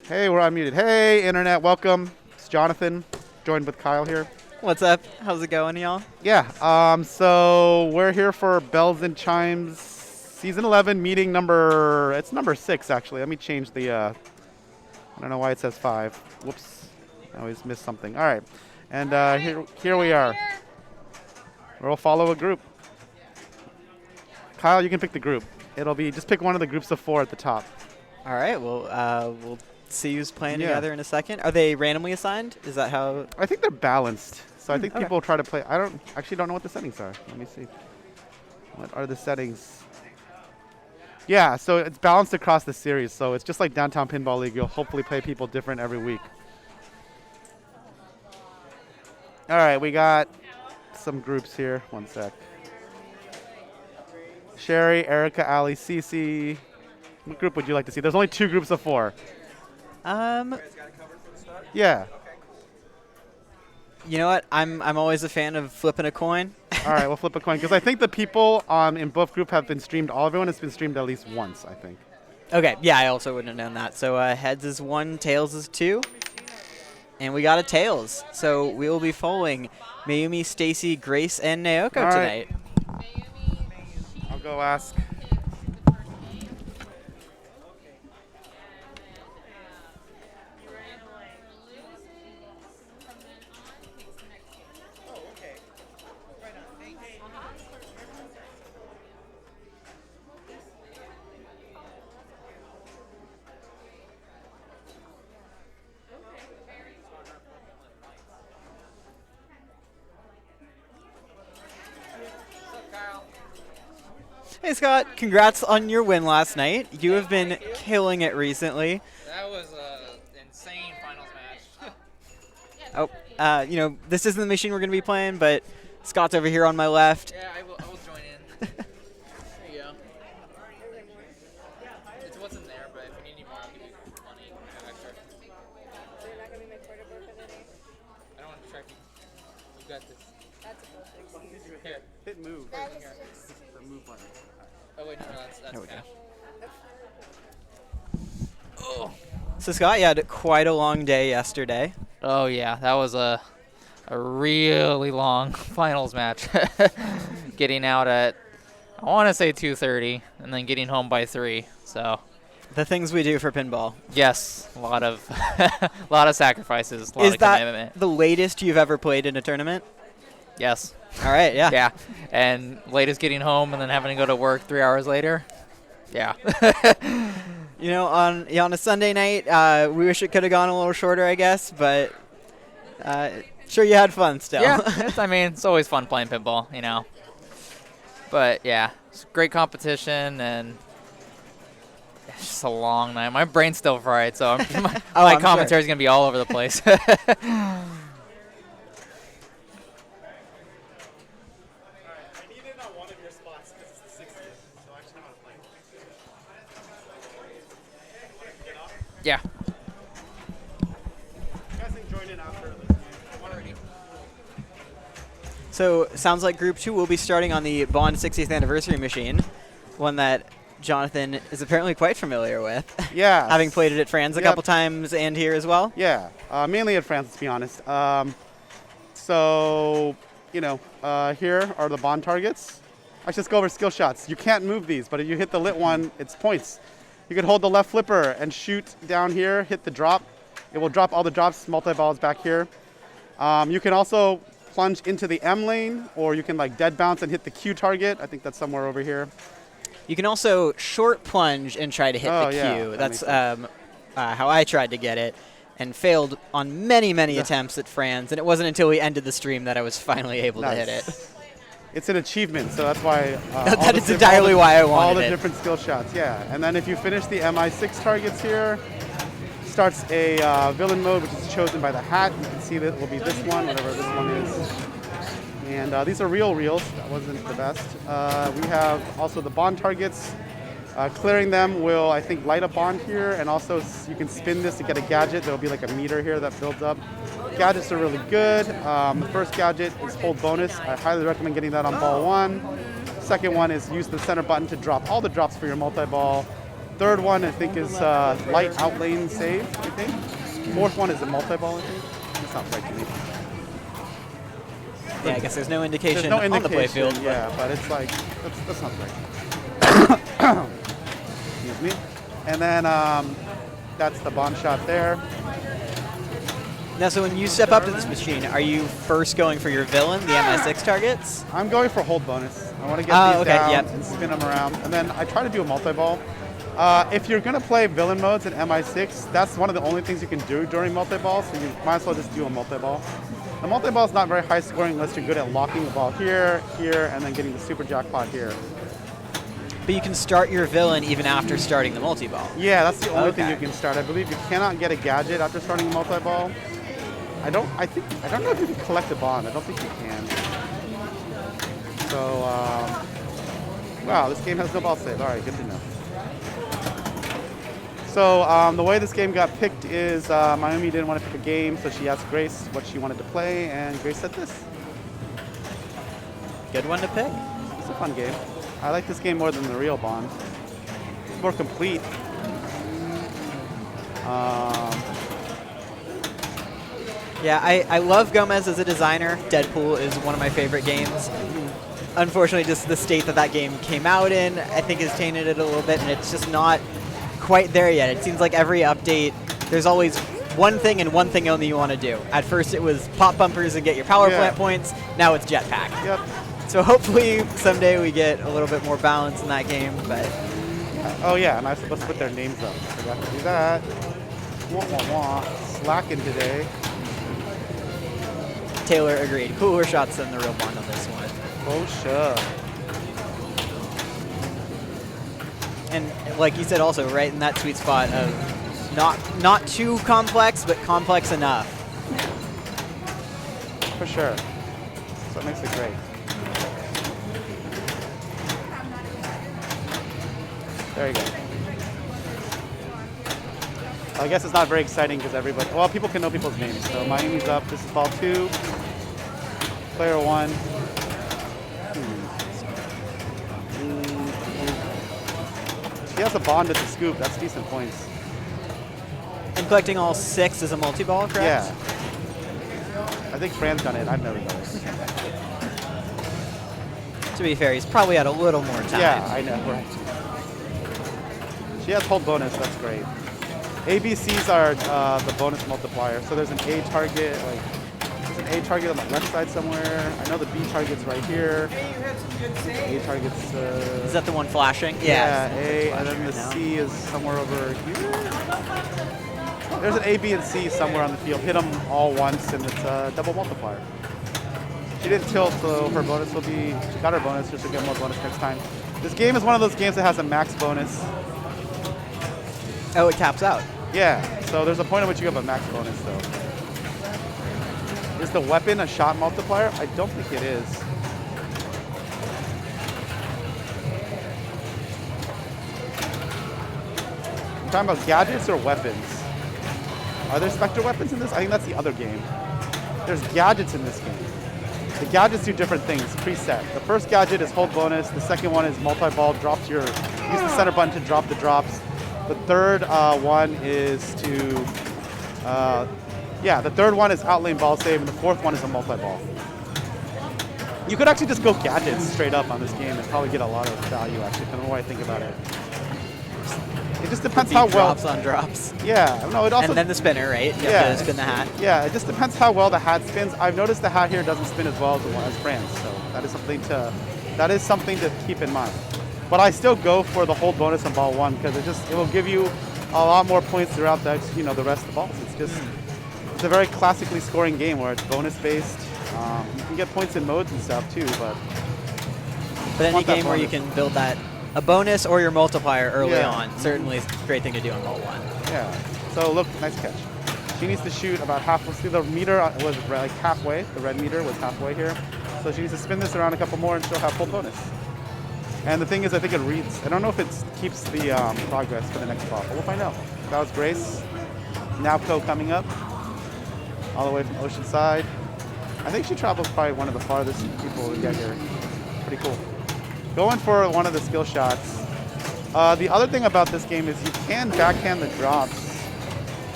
Hey, we're unmuted. Hey, Internet, welcome. It's Jonathan, joined with Kyle here. What's up? How's it going, y'all? Yeah, so we're here for Bells and Chimes Season 11 meeting it's number 6, actually. Let me change I don't know why it says 5. Whoops, I always miss something. All right, and here we are. We'll follow a group. Kyle, you can pick the group. Just pick one of the groups of 4 at the top. All right, well, we'll see who's playing together in a second. Are they randomly assigned? Is that how? I think they're balanced. So I think okay. people try to play. I don't know what the settings are. Let me see. What are the settings? Yeah, so it's balanced across the series. So it's just like Downtown Pinball League. You'll hopefully play people different every week. All right, we got some groups here. One sec. Sherry, Erica, Ali, Cece. What group would you like to see? There's only 2 groups of 4. Yeah. You know what? I'm always a fan of flipping a coin. All right, we'll flip a coin because I think the people in both group have been streamed. Everyone has been streamed at least once, I think. Okay, yeah, I also wouldn't have known that. So heads is 1, tails is 2. And we got a tails. So we will be following Mayumi, Stacy, Grace, and Naoko tonight. I'll go ask. Hey, Scott, congrats on your win last night. You have been killing it recently. That was an insane finals match. This isn't the machine we're going to be playing, but Scott's over here on my left. Yeah, I will join in. There you go. It's what's in there, but if you need any more, I'll give you money. Extra. You're not going to be my quarter board for the day? I don't want to track you. You got this. That's a bullshit. Here. Hit move. That is just The move button. Oh, wait, no, that's There we go. Oh. So, Scott, you had quite a long day yesterday. Oh, yeah. That was a really long finals match. Getting out at, I want to say 2:30, and then getting home by 3. So, The things we do for pinball. yes, a lot of sacrifices, a lot Is of that commitment. the latest you've ever played in a tournament? Yes. All right, yeah. Yeah, and latest getting home and then having to go to work 3 hours later. Yeah. You know, on a Sunday night, we wish it could have gone a little shorter, I guess, but sure you had fun still. Yeah, it's always fun playing pinball, you know. But yeah, it's great competition and it's just a long night. My brain's still fried, so my I'm commentary's sure. gonna be all over the place. Yeah. So, sounds like Group 2 will be starting on the Bond 60th anniversary machine, one that Jonathan is apparently quite familiar with. Yeah. Having played it at Franz a Yep. couple times and here as well. Yeah, mainly at France, to be honest. So, here are the Bond targets. Let's just go over skill shots. You can't move these, but if you hit the lit one, it's points. You can hold the left flipper and shoot down here, hit the drop. It will drop all the drops, multi-balls back here. You can also plunge into the M lane, or you can dead bounce and hit the Q target. I think that's somewhere over here. You can also short plunge and try to hit the yeah, Q. that That's makes how I tried to get it and failed on many, many attempts at Franz. And it wasn't until we ended the stream that I was finally able to hit it. It's an achievement, so that's why. That is entirely why I wanted all the it. different skill shots, yeah. And then if you finish the MI6 targets here, starts a villain mode, which is chosen by the hat. You can see that it will be this one, whatever this one is. And these are real reels. That wasn't the best. We have also the Bond targets. Clearing them will, I think, light a Bond here, and also you can spin this to get a gadget. There will be a meter here that builds up. Gadgets are really good. The first gadget is hold bonus. I highly recommend getting that on ball 1. Second one is use the center button to drop all the drops for your multi-ball. Third one, I think, is light out lane save, I think. Fourth one is a multi-ball, I think. That's not right to me. Yeah, I guess there's no indication, There's no indication on the playfield. Yeah, but it's like, that's not right. Excuse me. And then that's the bomb shot there. Now, so when you step up to this machine, are you first going for your villain, the MI6 targets? I'm going for hold bonus. I want to get these okay, down yep. and spin them around. And then I try to do a multi-ball. If you're going to play villain modes in MI6, that's one of the only things you can do during multi-ball, so you might as well just do a multi-ball. The multi-ball is not very high scoring unless you're good at locking the ball here, here, and then getting the super jackpot here. But you can start your villain even after starting the multi-ball. Yeah, that's the only thing Okay. you can start. I believe you cannot get a gadget after starting a multi-ball. I don't know if you can collect a bond. I don't think you can. So, wow, this game has no ball save. All right, good to know. So the way this game got picked is Mayumi didn't want to pick a game, so she asked Grace what she wanted to play, and Grace said this. Good one to pick. It's a fun game. I like this game more than the real Bond. It's more complete. Yeah, I love Gomez as a designer. Deadpool is one of my favorite games. Unfortunately, just the state that game came out in, I think has tainted it a little bit, and it's just not quite there yet. It seems like every update, there's always one thing and one thing only you want to do. At first it was pop bumpers and get your power plant points. Now it's jetpack. Yep. So hopefully someday we get a little bit more balance in that game, but... Oh yeah, and I was supposed to put their names up. Forgot to do that. Wah, wah, wah. Slacking today. Taylor agreed. Cooler shots than the real Bond on this one. Oh, sure. And like you said also, right in that sweet spot of not too complex, but complex enough. For sure. So it makes it great. There you go. I guess it's not very exciting because everybody, well, people can know people's names. So Miami's up. This is ball 2. Player 1. He has a bond at the scoop. That's decent points. And collecting all 6 is a multi-ball, correct? Yeah. I think Fran's done it. I've never done it. To be fair, he's probably had a little more time. Yeah, I know, right. She has hold bonus. That's great. ABCs are the bonus multiplier. So there's an A target, there's an A target on the left side somewhere. I know the B target's right here. A target's... Is that the one flashing? Yeah, Yeah, A, and then the C is somewhere over here. There's an A, B, and C somewhere on the field. Hit them all once, and it's a double multiplier. She didn't tilt, so her bonus will be... She got her bonus, so she'll get more bonus next time. This game is one of those games that has a max bonus. Oh, it caps out. Yeah, so there's a point at which you have a max bonus, though. Is the weapon a shot multiplier? I don't think it is. I'm talking about gadgets or weapons? Are there Spectre weapons in this? I think that's the other game. There's gadgets in this game. The gadgets do different things, preset. The first gadget is hold bonus. The second one is multi-ball, drops your, use the center button to drop the drops. The third one is to, the third one is outlane ball save, and the fourth one is a multi-ball. You could actually just go gadgets straight up on this game and probably get a lot of value, actually, the more I think about it. It just depends how well... Drops on drops. Yeah, no, it also... And then the spinner, right? You Yeah. have to spin the hat. Yeah, it just depends how well the hat spins. I've noticed the hat here doesn't spin as well as Fran's, so that is something to keep in mind. But I still go for the hold bonus on ball 1 because it will give you a lot more points throughout the rest of the balls. It's just it's a very classically scoring game where it's bonus based. You can get points in modes and stuff too, but any game where you can build that a bonus or your multiplier early Yeah. on certainly is a great thing to do on ball 1. yeah. So look, nice catch. She needs to shoot about half. See, the meter was like halfway. The red meter was halfway here, so she needs to spin this around a couple more and she'll have full bonus. And the thing is, I think it reads. I don't know if it keeps the progress for the next ball, but we'll find out. That was Grace. Navco coming up, all the way from Oceanside. I think she travels probably one of the farthest people to get here. Pretty cool. Going for one of the skill shots. The other thing about this game is you can backhand the drops.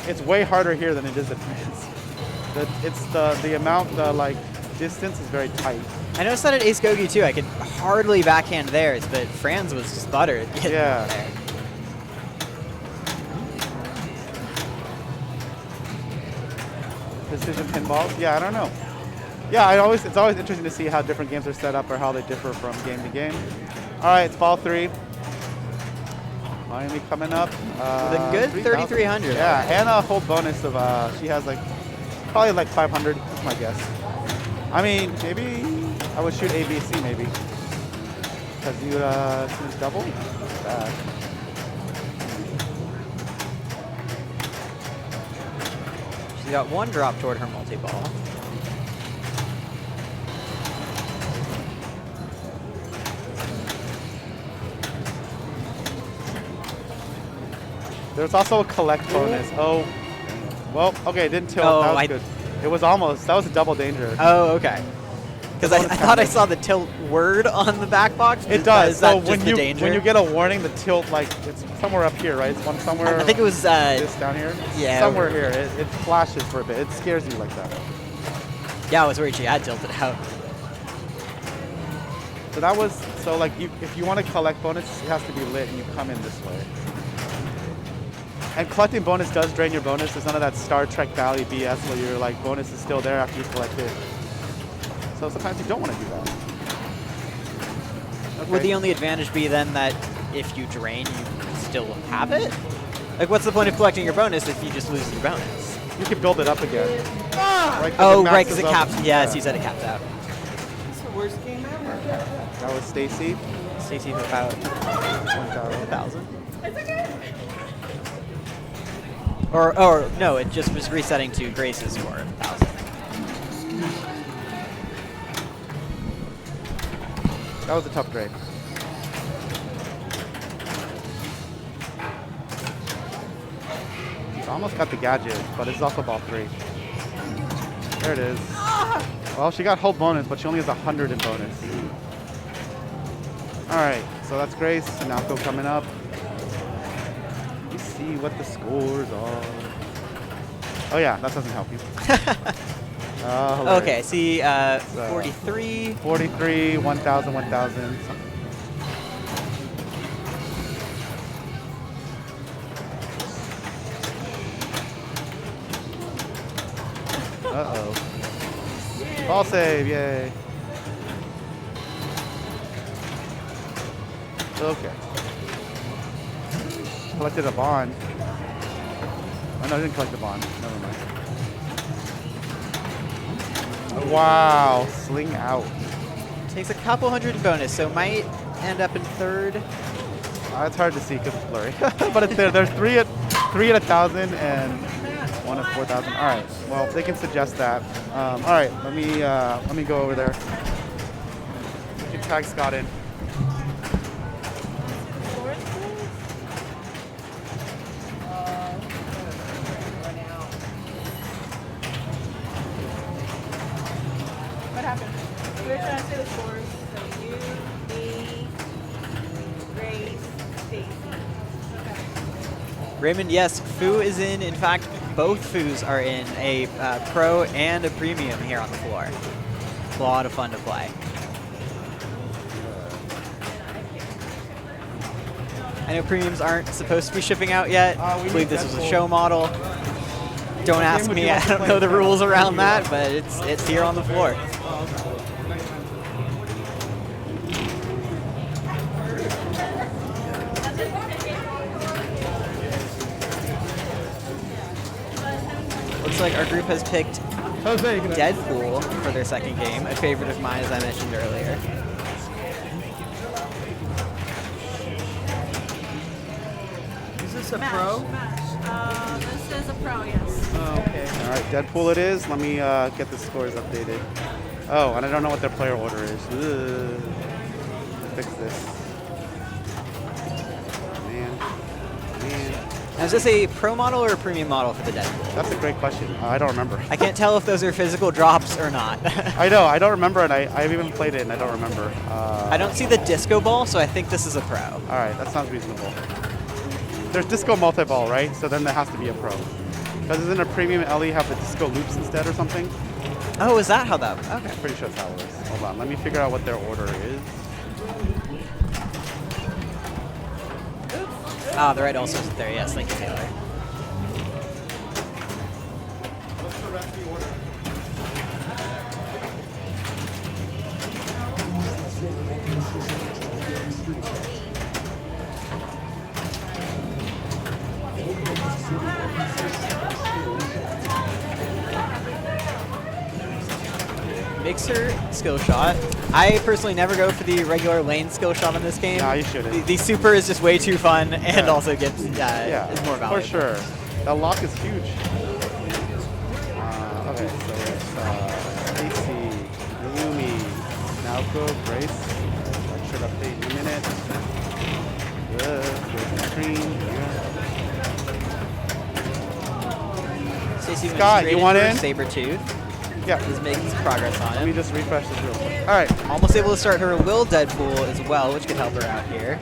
It's way harder here than it is at France. It's the amount, the like distance is very tight. I noticed that at Ace Gogi too. I could hardly backhand theirs, but Franz was just buttered. Yeah. There. Precision pinballs? Yeah, I don't know. Yeah, it's always interesting to see how different games are set up or how they differ from game to game. All right, it's ball 3. Miami coming up. With a good 3,300. Yeah, and a whole bonus of she has like probably like 500. That's my guess. I mean, maybe I would shoot ABC maybe because you choose double. Bad. She's got one drop toward her multi-ball. There's also a collect bonus. Oh, well, okay, it didn't tilt. Oh, That was good. It was almost. That was a double danger. Oh, okay. Because I thought I saw the tilt word on the back box. It does. Is that So just the danger? when you get a warning, the tilt, like, it's somewhere up here, right? It's one somewhere. I think it was. This down here? Yeah. Somewhere here. It flashes for a bit. It scares you like that. Yeah, I was worried she had tilted out. So that was, so like, if you want to collect bonus, it has to be lit and you come in this way. And collecting bonus does drain your bonus. There's none of that Star Trek Valley BS where your like bonus is still there after you collect it. So sometimes you don't want to do that. Okay. Would the only advantage be then that if you drain, you still have it? Like, what's the point of collecting your bonus if you just lose your bonus? You can build it up again. Right, Oh, right, because maxes it up. caps. Yes, you said it caps out. It's the worst game ever. That was Stacy. Stacy for about 1,000. It's okay. Or no, it just was resetting to Grace's score of 1,000. That was a tough grade. It's almost got the gadget, but it's also ball 3. There it is. Well, she got whole bonus, but she only has 100 in bonus. All right, so that's Grace. Nako coming up. Let's see what the scores are. Oh yeah, that doesn't help you. Hilarious. Okay, see, 43. 43, 1,000, 1,000. Uh-oh. Ball save, yay. Okay. Collected a bond. Oh, no, I didn't collect the bond. Never mind. Wow, sling out. Takes a couple hundred in bonus, so might end up in 3rd. It's hard to see because it's blurry, but it's there. There's three at 1,000 and 1 at 4,000. All right. Well, they can suggest that. All right. Let me go over there. You can tag Scott in. What happened? We were trying to say the scores. So you, me, Grace, Stacy. Okay. Raymond, yes, Fu is in. In fact, both Fus are in a pro and a premium here on the floor. A lot of fun to play. I know premiums aren't supposed to be shipping out yet. I we believe need this was a Deadpool. show model. Don't ask would me, you like I to don't play? know the rules around that, but it's here on the floor. Looks like our group has picked Jose, Deadpool for their second game, a favorite of mine as I mentioned earlier. Is this a pro? This is a pro, yes. Oh, okay. All right, Deadpool it is. Let me get the scores updated. Oh, and I don't know what their player order is. Ugh. Fix this. Man. Is this a pro model or a premium model for the Deadpool? That's a great question. I don't remember. I can't tell if those are physical drops or not. I know. I don't remember, and I've even played it, and I don't remember. I don't see the disco ball, so I think this is a pro. All right, that sounds reasonable. There's disco multi-ball, right? So then there has to be a pro. Because isn't a premium LE have the disco loops instead or something? Oh, is that how that? Okay. Pretty sure that's how it is. Hold on, let me figure out what their order is. Ah, the right also is there. Yes, thank you, Taylor. What's the recipe order? Mixer skill shot. I personally never go for the regular lane skill shot in this game. Nah, you shouldn't. The super is just way too fun and Yeah. also gives is more valuable. For sure. That lock is huge. Okay, so it's AC, Yumi, Naoko, Grace. That should update in a minute. There's the screen. Stacey went Scott, straight you want for in? Sabretooth. Yeah. He's making some progress on Let me him. just refresh this real quick. All right. Almost able to start her Will Deadpool as well, which could help her out here.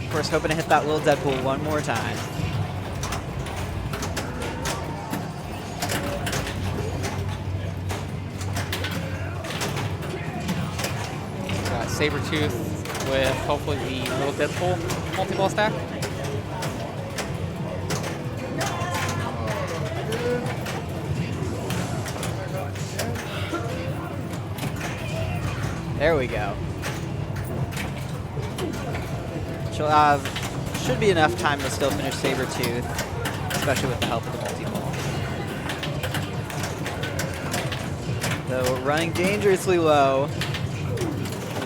Of course, hoping to hit that Will Deadpool one more time. Got Sabretooth with hopefully the little Deadpool multi-ball stack. There we go. She'll have, should be enough time to still finish Sabretooth, especially with the help of the multi-ball. Though running dangerously low.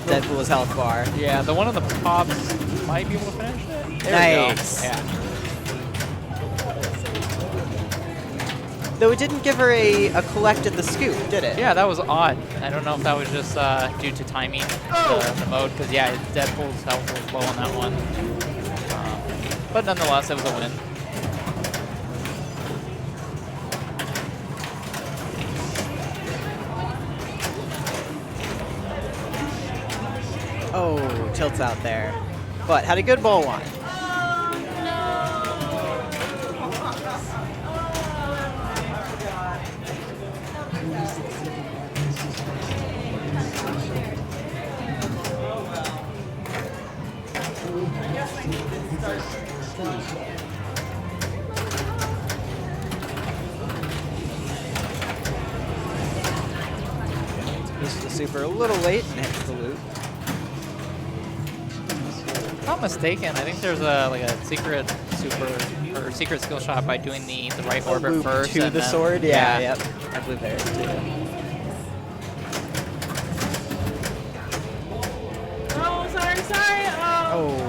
Deadpool's health bar. Yeah, the one on the pops might be able to finish it. There Nice. we go. Yeah. Though it didn't give her a collect at the scoop, did it? Yeah, that was odd. I don't know if that was just due to timing the mode, because yeah, Deadpool's health was low on that one. But nonetheless, it was a win. Oh, tilts out there. But had a good ball one. This is the super a little late and hits the loop. If I'm not mistaken, I think there's a secret super or secret skill shot by doing the right orbit Loop first to and the then- sword. Yeah, yep. I believe there is too. Oh, sorry. Oh. Oh.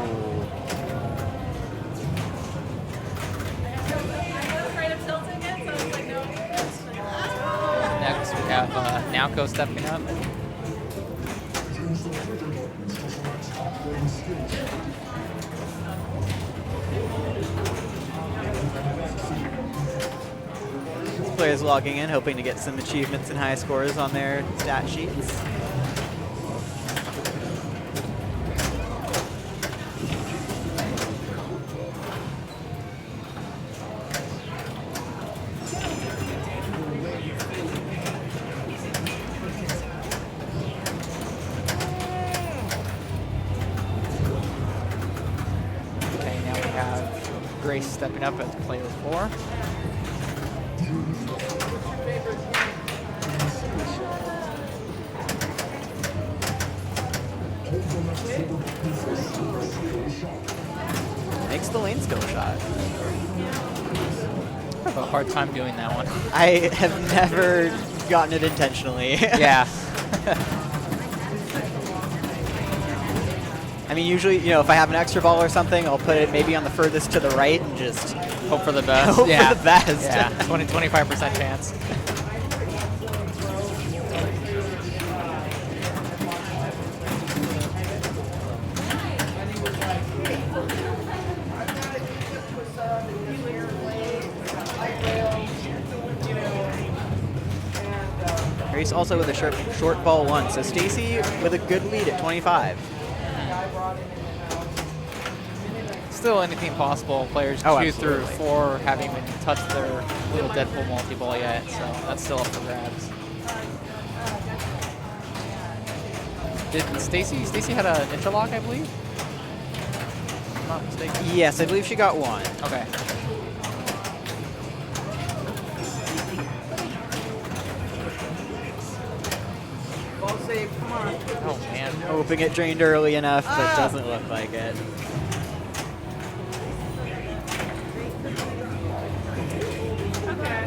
I was afraid of tilting it, so I was like, no. Next we have Naoko stepping up. This player's logging in, hoping to get some achievements and high scores on their stat sheets. Okay, now we have Grace stepping up as player 4. Makes the lane skill shot. I have a hard time doing that one. I have never gotten it intentionally. Yeah. I mean, usually, you know, if I have an extra ball or something, I'll put it maybe on the furthest to the right and just Hope for the best. hope yeah. for the best. Yeah. 25% chance. Grace also with a short ball 1. So Stacy with a good lead at 25. Still anything possible. Players Oh, 2 through absolutely. 4 haven't even touched their little Deadpool multi-ball yet, so that's still up for grabs. Did Stacy had a ninja lock, I believe? If I'm not mistaken. Yes, I believe she got 1. Okay. Ball save, come on. Oh man. Hoping it drained early enough, but doesn't look like it. Okay.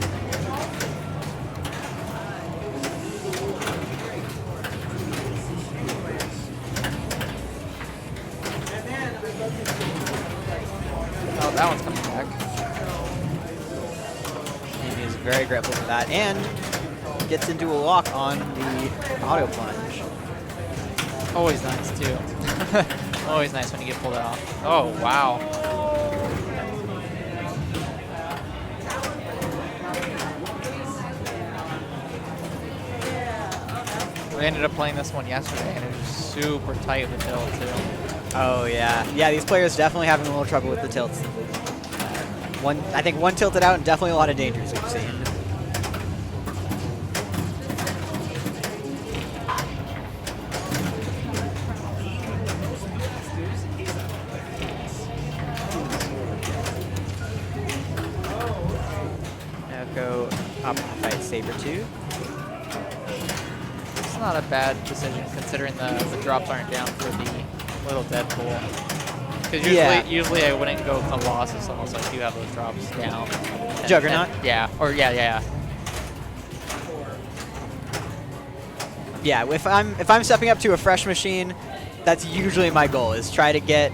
Oh, that one's coming back. Amy is very grateful for that, and gets into a lock on the auto plunge. Always nice too. Always nice when you get pulled off. Oh wow. We ended up playing this one yesterday, and it was super tight with the tilt too. Oh yeah, yeah. These players definitely having a little trouble with the tilts. I think one tilted out, and definitely a lot of dangers we've seen. Now go up and fight Sabertooth. It's not a bad decision considering the drops aren't down for the little Deadpool. Because usually I wouldn't go Colossus unless I do have those drops down. Juggernaut? Yeah, or yeah. Yeah, if I'm stepping up to a fresh machine, that's usually my goal, is try to get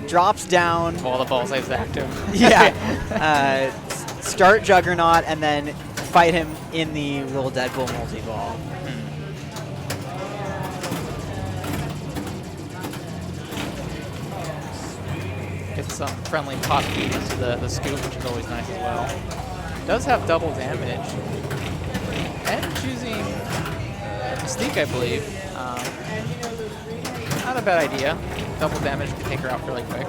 drops down. While the ball save's active. Yeah. Start Juggernaut and then fight him in the little Deadpool multi-ball. Get some friendly pop feed into the scoop, which is always nice as well. Does have double damage. And choosing Mystique, I believe. Not a bad idea. Double damage can take her out fairly quick.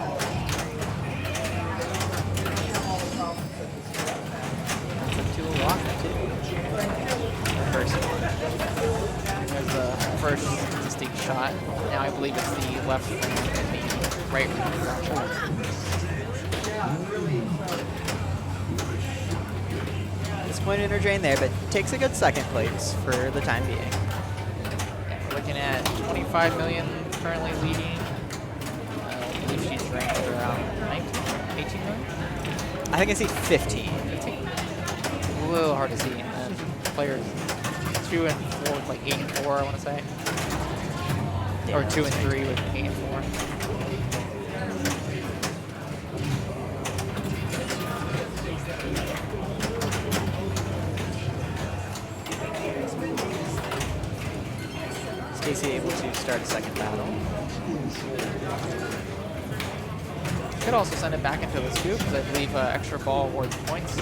That's a 2 lock, too. First. There's the first Mystique shot. Now I believe it's the left wing and the right wing. Disappointed in her drain there, but takes a good second place for the time being. Yeah, we're looking at 25 million currently leading. I believe she's ranked around 19, 18 million? I think I see 15. 18. A little hard to see. And players 2 and 4 with like 8 and 4, I want to say. Or 2 and 3 with 8 and 4. Stacy able to start a second battle. Could also send it back into the scoop because I believe extra ball awards points.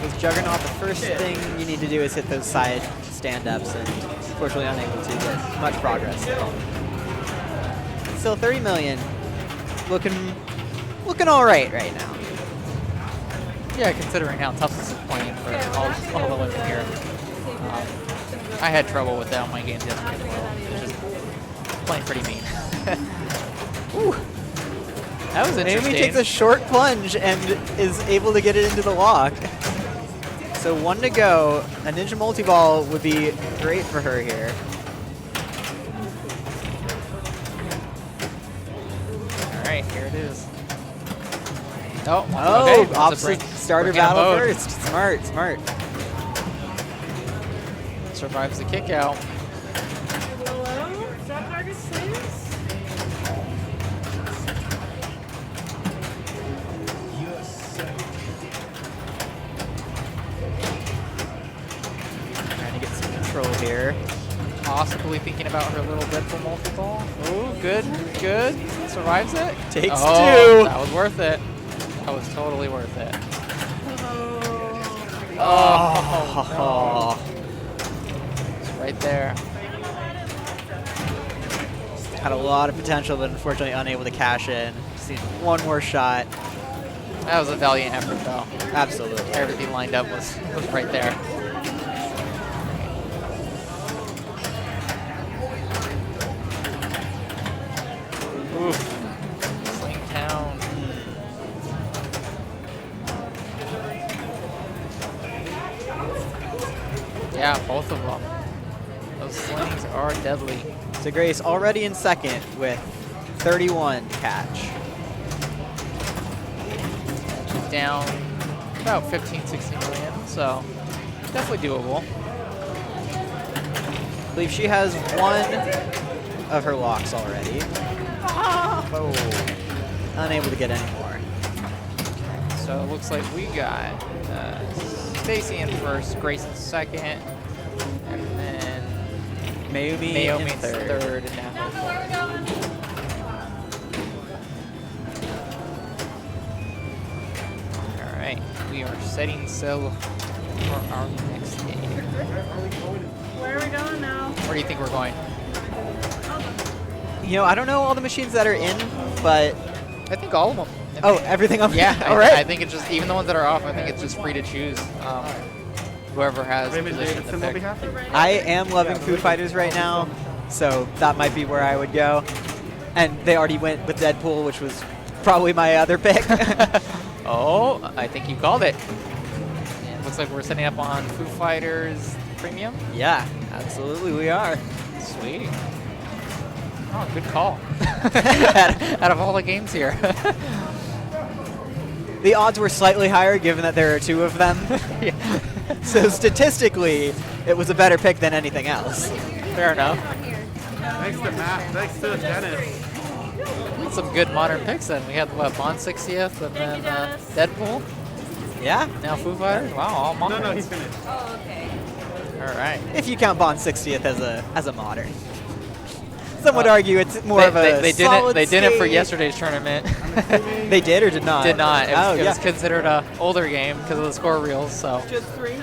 With Juggernaut, the first thing you need to do is hit those side stand-ups, and unfortunately unable to get much progress. Still 30 million, looking all right now. Yeah, considering how tough this is playing for all the way from here. I had trouble with that on my games yesterday as well. It was just playing pretty mean. Ooh. That was interesting. Amy takes a short plunge and is able to get it into the lock. So 1 to go. A Ninja Multi-Ball would be great for her here. All right, here it is. Oh, Oh, okay. opposite starter battle first. Smart. Survives the kick out. Hello? Drop target saves? neutral here. Possibly thinking about her little Deadpool multi-ball. Ooh, good, good. Survives it. Takes Oh, 2. that was worth it. That was totally worth it. Oh. It's right there. Had a lot of potential, but unfortunately unable to cash in. Just need one more shot. That was a valiant effort, though. Absolutely. Everything lined up was right there. Oof. Sling town. Yeah, both of them. Those slings are deadly. So Grace already in second with 31 catch. She's down about 15, 16 million, so definitely doable. I believe she has one of her locks already. Oh. Unable to get any more. So it looks like we got Stacy in first, Grace in second, and then Mayumi Naomi in in third. third, and now all right, we are setting sail for our next game. Where are we going now? Where do you think we're going? You know, I don't know all the machines that are in, but I think all of them. oh, everything up. Yeah, all I right. think it's just, even the ones that are off, I think it's just free to choose. Whoever has Raymond position to Davidson will be pick. happy. I am loving Foo Fighters right now, so that might be where I would go. And they already went with Deadpool, which was probably my other pick. Oh, I think you called it. And looks like we're setting up on Foo Fighters Premium. Yeah, absolutely we are. Sweet. Oh, good call. Out of all the games here. The odds were slightly higher given that there are 2 of them. Yeah. So statistically, it was a better pick than anything else. Fair enough. Thanks to Matt. Thanks to Dennis. Some good modern picks then. We had, what, Bond 60th and then Deadpool. Yeah, Now Foo Fighters. Wow, all No, modern. no, he finished. Oh, okay. All right. if you count Bond 60th as a modern. Some would argue it's more of a they solid didn't for state. yesterday's tournament. They did or did not? Did not. It was, Oh, it was yeah. considered a older game because of the score reels. So Just 3?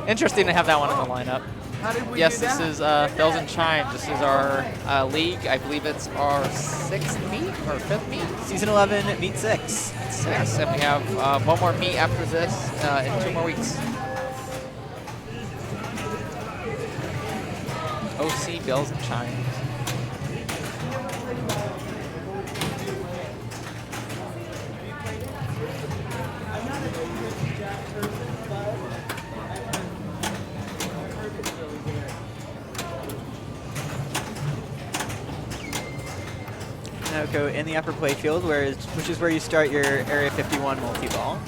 interesting to have that one in the lineup. How did we Yes, do this that? is Bells and Chimes. This is our league. I believe it's our 6th meet or 5th meet. Season 11, Meet 6. 6, and we have one more meet after this in 2 more weeks. OC Bells and Chimes. Naoko in the upper playfield, which is where you start your Area 51 multi-ball.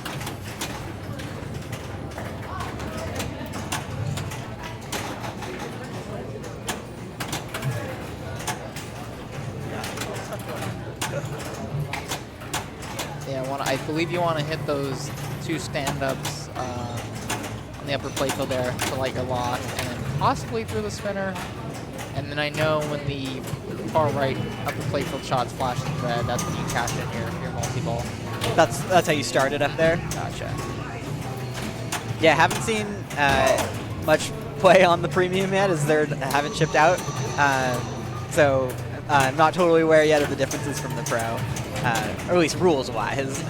Yeah, I believe you want to hit those 2 stand-ups on the upper playfield there to light your lock, and possibly through the spinner. And then I know when the far right upper playfield shots flash in red, that's when you cash in your multi-ball. That's how you start it up there. Gotcha. Yeah, haven't seen much play on the premium yet, as they haven't shipped out. So I'm not totally aware yet of the differences from the pro, or at least rules-wise.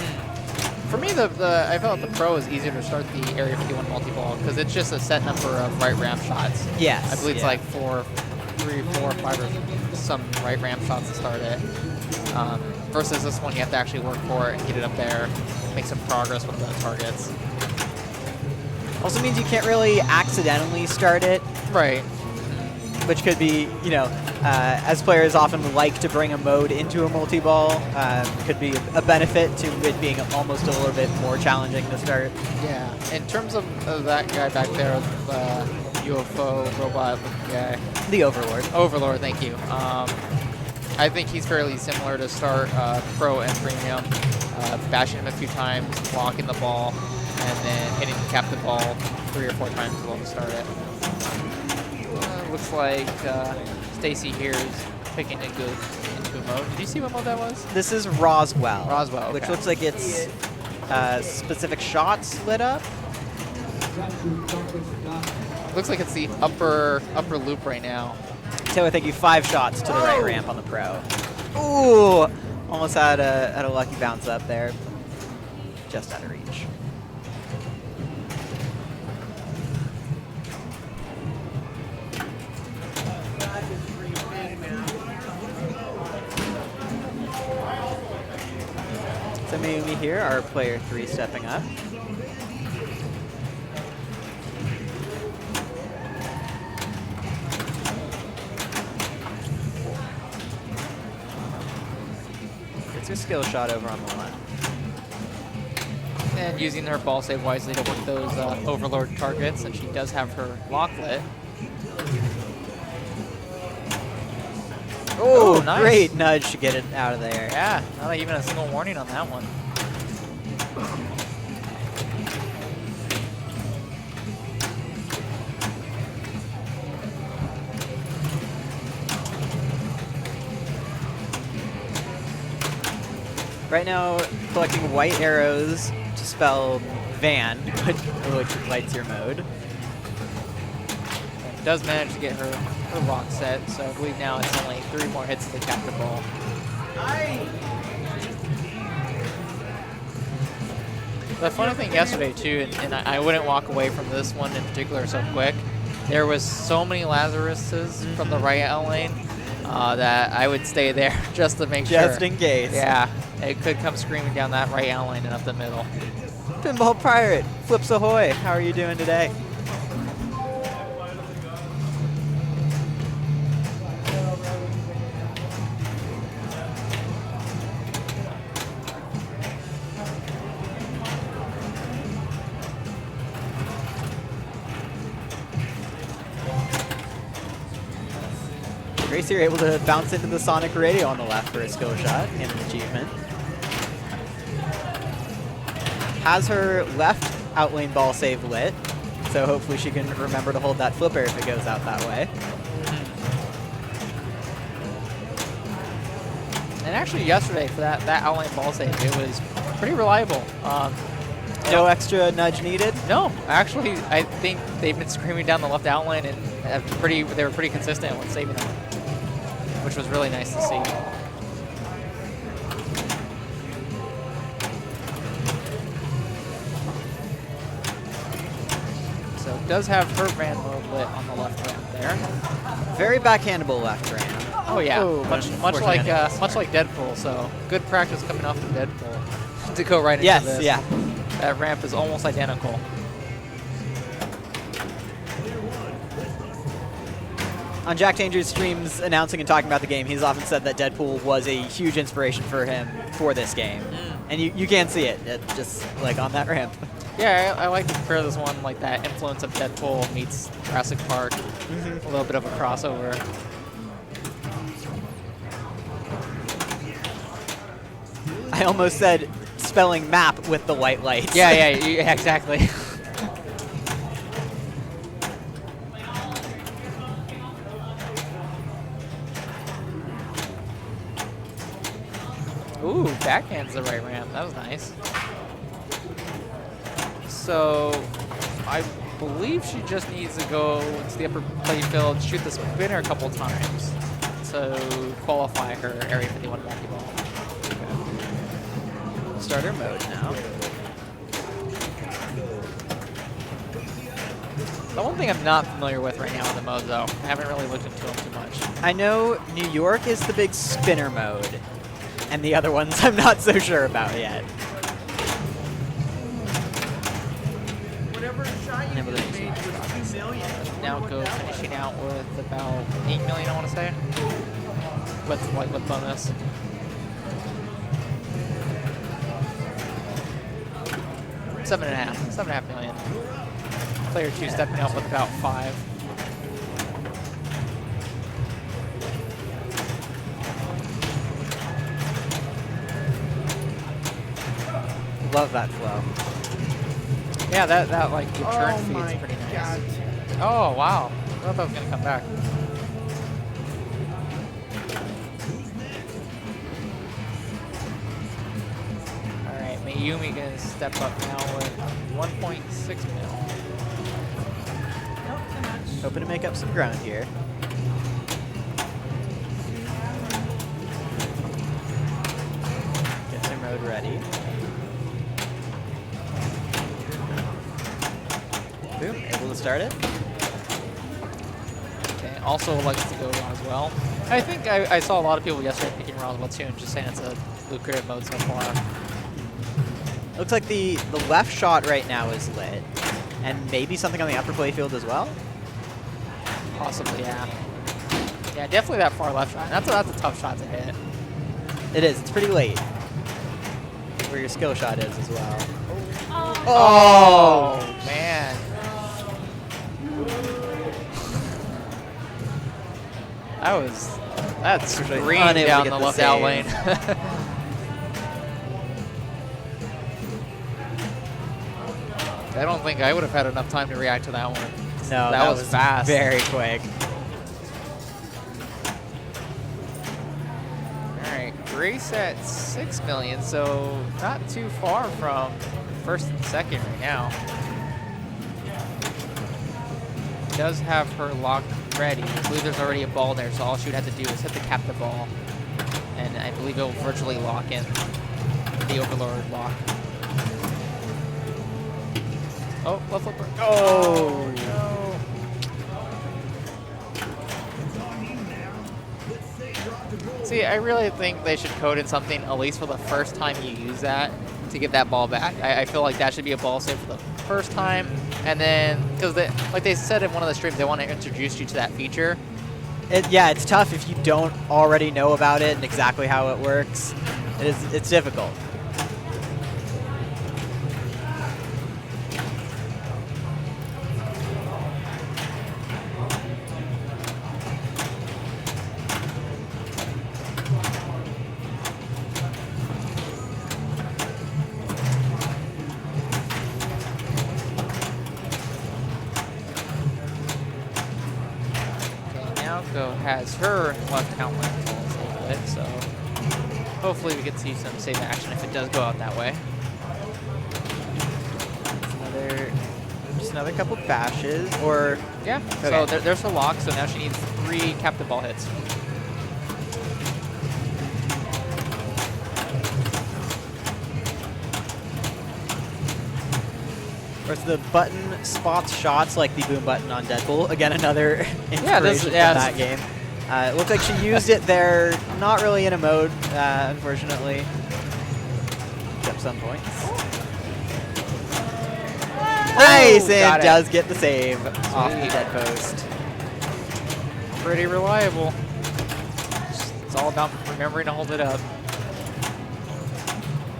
For me, I felt the pro is easier to start the Area 51 multi-ball because it's just a set number of right ramp shots. Yes. I believe it's like 3, 4, 5, or some right ramp shots to start it. Versus this one, you have to actually work for it and get it up there, make some progress with the targets. Also means you can't really accidentally start it, Right. which could be, you know, as players often like to bring a mode into a multi-ball, could be a benefit to it being almost a little bit more challenging to start. Yeah. In terms of that guy back there, the UFO robot guy. The Overlord. Overlord, thank you. I think he's fairly similar to start Pro and Premium. Bashing him a few times, blocking the ball, and then hitting the captain ball 3 or 4 times as well to start it. Looks like Stacy here is picking a good into a mode. Did you see what mode that was? This is Roswell. Roswell, Which okay. looks like it's specific shots lit up. Looks like it's the upper loop right now. Taylor, thank you. 5 shots to the right ramp on the pro. Ooh! Almost had a lucky bounce up there. Just out of reach. So Mayumi here, our player 3 stepping up. It's a skill shot over on the left. And using her ball save wisely to work those overlord targets, and she does have her lock lit. Oh, nice. Great nudge to get it out of there. Yeah, not even a single warning on that one. Right now, collecting white arrows to spell van, which lights your mode. And does manage to get her lock set, so I believe now it's only 3 more hits to the capture ball. The funny thing yesterday too, and I wouldn't walk away from this one in particular so quick, there was so many Lazaruses from the right L lane that I would stay there just to make sure. Just in case. Yeah, it could come screaming down that right L lane and up the middle. Pinball Pirate, Flips Ahoy, how are you doing today? Gracie, you're able to bounce into the Sonic Radio on the left for a skill shot and an achievement. Has her left outlane ball save lit, so hopefully she can remember to hold that flipper if it goes out that way. And actually yesterday for that outlane ball save, it was pretty reliable. No extra nudge needed? No, actually, I think they've been screaming down the left outlane and they were pretty consistent with saving them, which was really nice to see. So it does have her van mode lit on the left ramp there. Very backhandable left ramp. Oh yeah, Oh, much unfortunately, like Deadpool. So good practice coming off of Deadpool to go right into Yes, this. yeah. That ramp is almost identical. On Jack Danger's streams announcing and talking about the game, he's often said that Deadpool was a huge inspiration for him for this game. And you can see it, just like on that ramp. Yeah, I like to compare this one like that influence of Deadpool meets Jurassic Park. A little bit of a crossover. I almost said spelling map with the white lights. Yeah, exactly. Ooh, backhand's the right ramp. That was nice. So, I believe she just needs to go into the upper playfield, shoot the spinner a couple times to qualify her Area 51 multi-ball. Starter mode now. The one thing I'm not familiar with right now in the mode, though, I haven't really looked into them too much. I know New York is the big spinner mode, and the other ones I'm not so sure about yet. Whatever shot you just made was 2 million. Now go finishing out with about 8 million, I want to say, with bonus. Seven and a half million. Player 2 stepping out with about 5. Love that flow. Yeah, that like return Oh feed's my pretty nice. God. Oh wow. thought that was going to come back. All right, Mayumi going to step up now with 1.6 mil. Nope, too much. Hoping to make up some ground here. Get their mode ready. Boom, able to start it. Okay, also likes to go around as well. I think I saw a lot of people yesterday picking around Splatoon, just saying it's a lucrative mode so far. Looks like the left shot right now is lit. And maybe something on the upper playfield as well? Possibly, yeah. Yeah, definitely that far left shot. That's a tough shot to hit. It is, it's pretty late. Where your skill shot is as well. Oh, man. That's green unable to down get the the left out save. lane. I don't think I would have had enough time to react to that one. No, that was fast. Very quick. All right, Grace at 6 million, so not too far from first and second right now. Does have her lock ready. I believe there's already a ball there, so all she would have to do is hit the captive ball, and I believe it will virtually lock in the Overlord lock. Oh, left flipper. Oh, no. See, I really think they should code in something, at least for the first time you use that, to get that ball back. I feel like that should be a ball save for the first time, and then, because like they said in one of the streams, they want to introduce you to that feature. Yeah, it's tough if you don't already know about it and exactly how it works. It's difficult. Has her left out lane falls a little bit, so hopefully we can see some save action if it does go out that way. Just another couple bashes, or yeah. Okay. So there's her lock. So now she needs 3 captive ball hits. Of course, the button spots shots like the boom button on Deadpool. Again, another inspiration from that game. It looked like she used it there, not really in a mode, unfortunately. Picked up some points. Nice, and does get the save off the dead post. Pretty reliable. It's all about remembering to hold it up.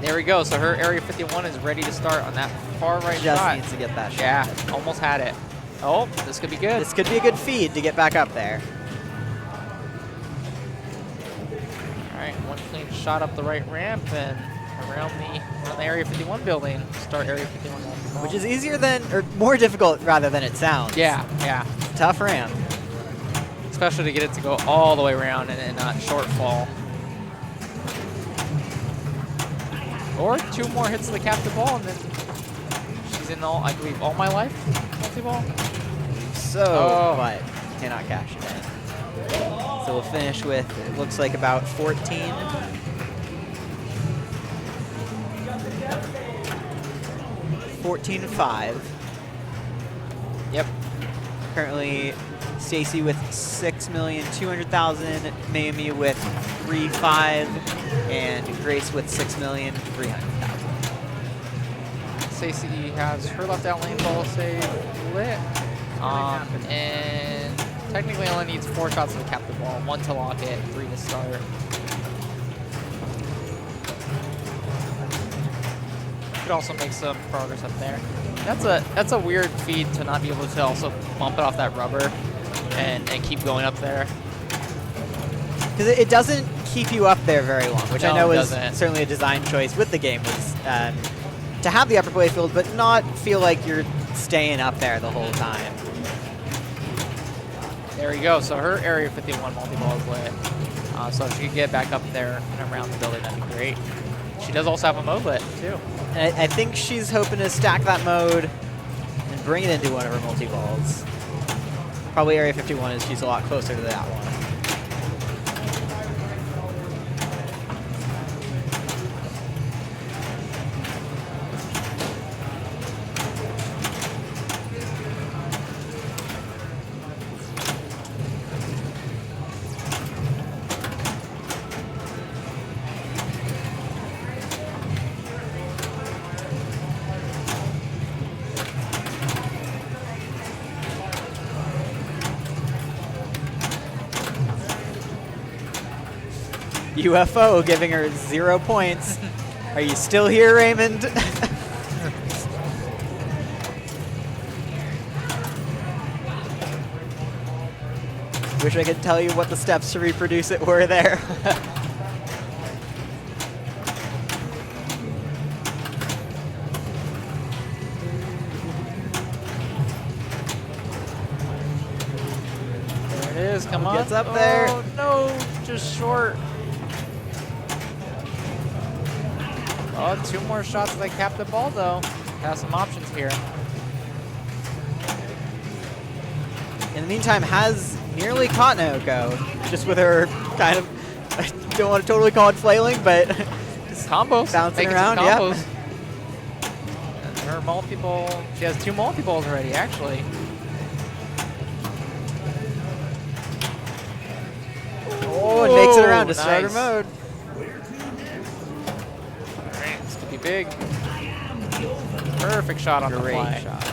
There we go. So her Area 51 is ready to start on that far right Just shot. needs to get that shot. Yeah, almost had it. Oh, this could be good. This could be a good feed to get back up there. All right, one clean shot up the right ramp and around the Area 51 building. Start Area 51. Which is easier than, or more difficult rather than it sounds. Yeah, yeah. Tough ramp. Especially to get it to go all the way around and not shortfall. Or 2 more hits to the captive ball, and then she's in all, I believe, All My Life multi-ball. So, but cannot cash it in. So we'll finish with, it looks like about 14. $14.5. Yep. Currently, Stacy with 6,200,000, Mayumi with 3.5, and Grace with 6,300,000. Stacey has her left out lane ball save lit. And technically only needs 4 shots to the captive ball, 1 to lock it, 3 to start. Could also make some progress up there. That's a weird feed to not be able to also bump it off that rubber and keep going up there. Because it doesn't keep you up there very long, which No, I know it is doesn't. certainly a design choice with the game, was to have the upper playfield, but not feel like you're staying up there the whole time. There we go. So her Area 51 multi-ball is lit. So if she could get back up there and around the building, that'd be great. She does also have a mode lit, too. And I think she's hoping to stack that mode and bring it into one of her multi-balls. Probably Area 51 is she's a lot closer to that one. UFO giving her 0 points. Are you still here, Raymond? Wish I could tell you what the steps to reproduce it were there. There it is. Come on. Gets up there. Oh, no. Just short. Oh, 2 more shots as they cap the ball, though. Has some options here. In the meantime, has nearly caught Naoko, just with her kind of, I don't want to totally call it flailing, but just Combos. bouncing Making around, some yeah. combos. And her multi-ball, she has 2 multi-balls already, actually. Oh, and makes it around to Nice. starter mode. Alright, this could be big. Perfect shot on the Great fly. shot.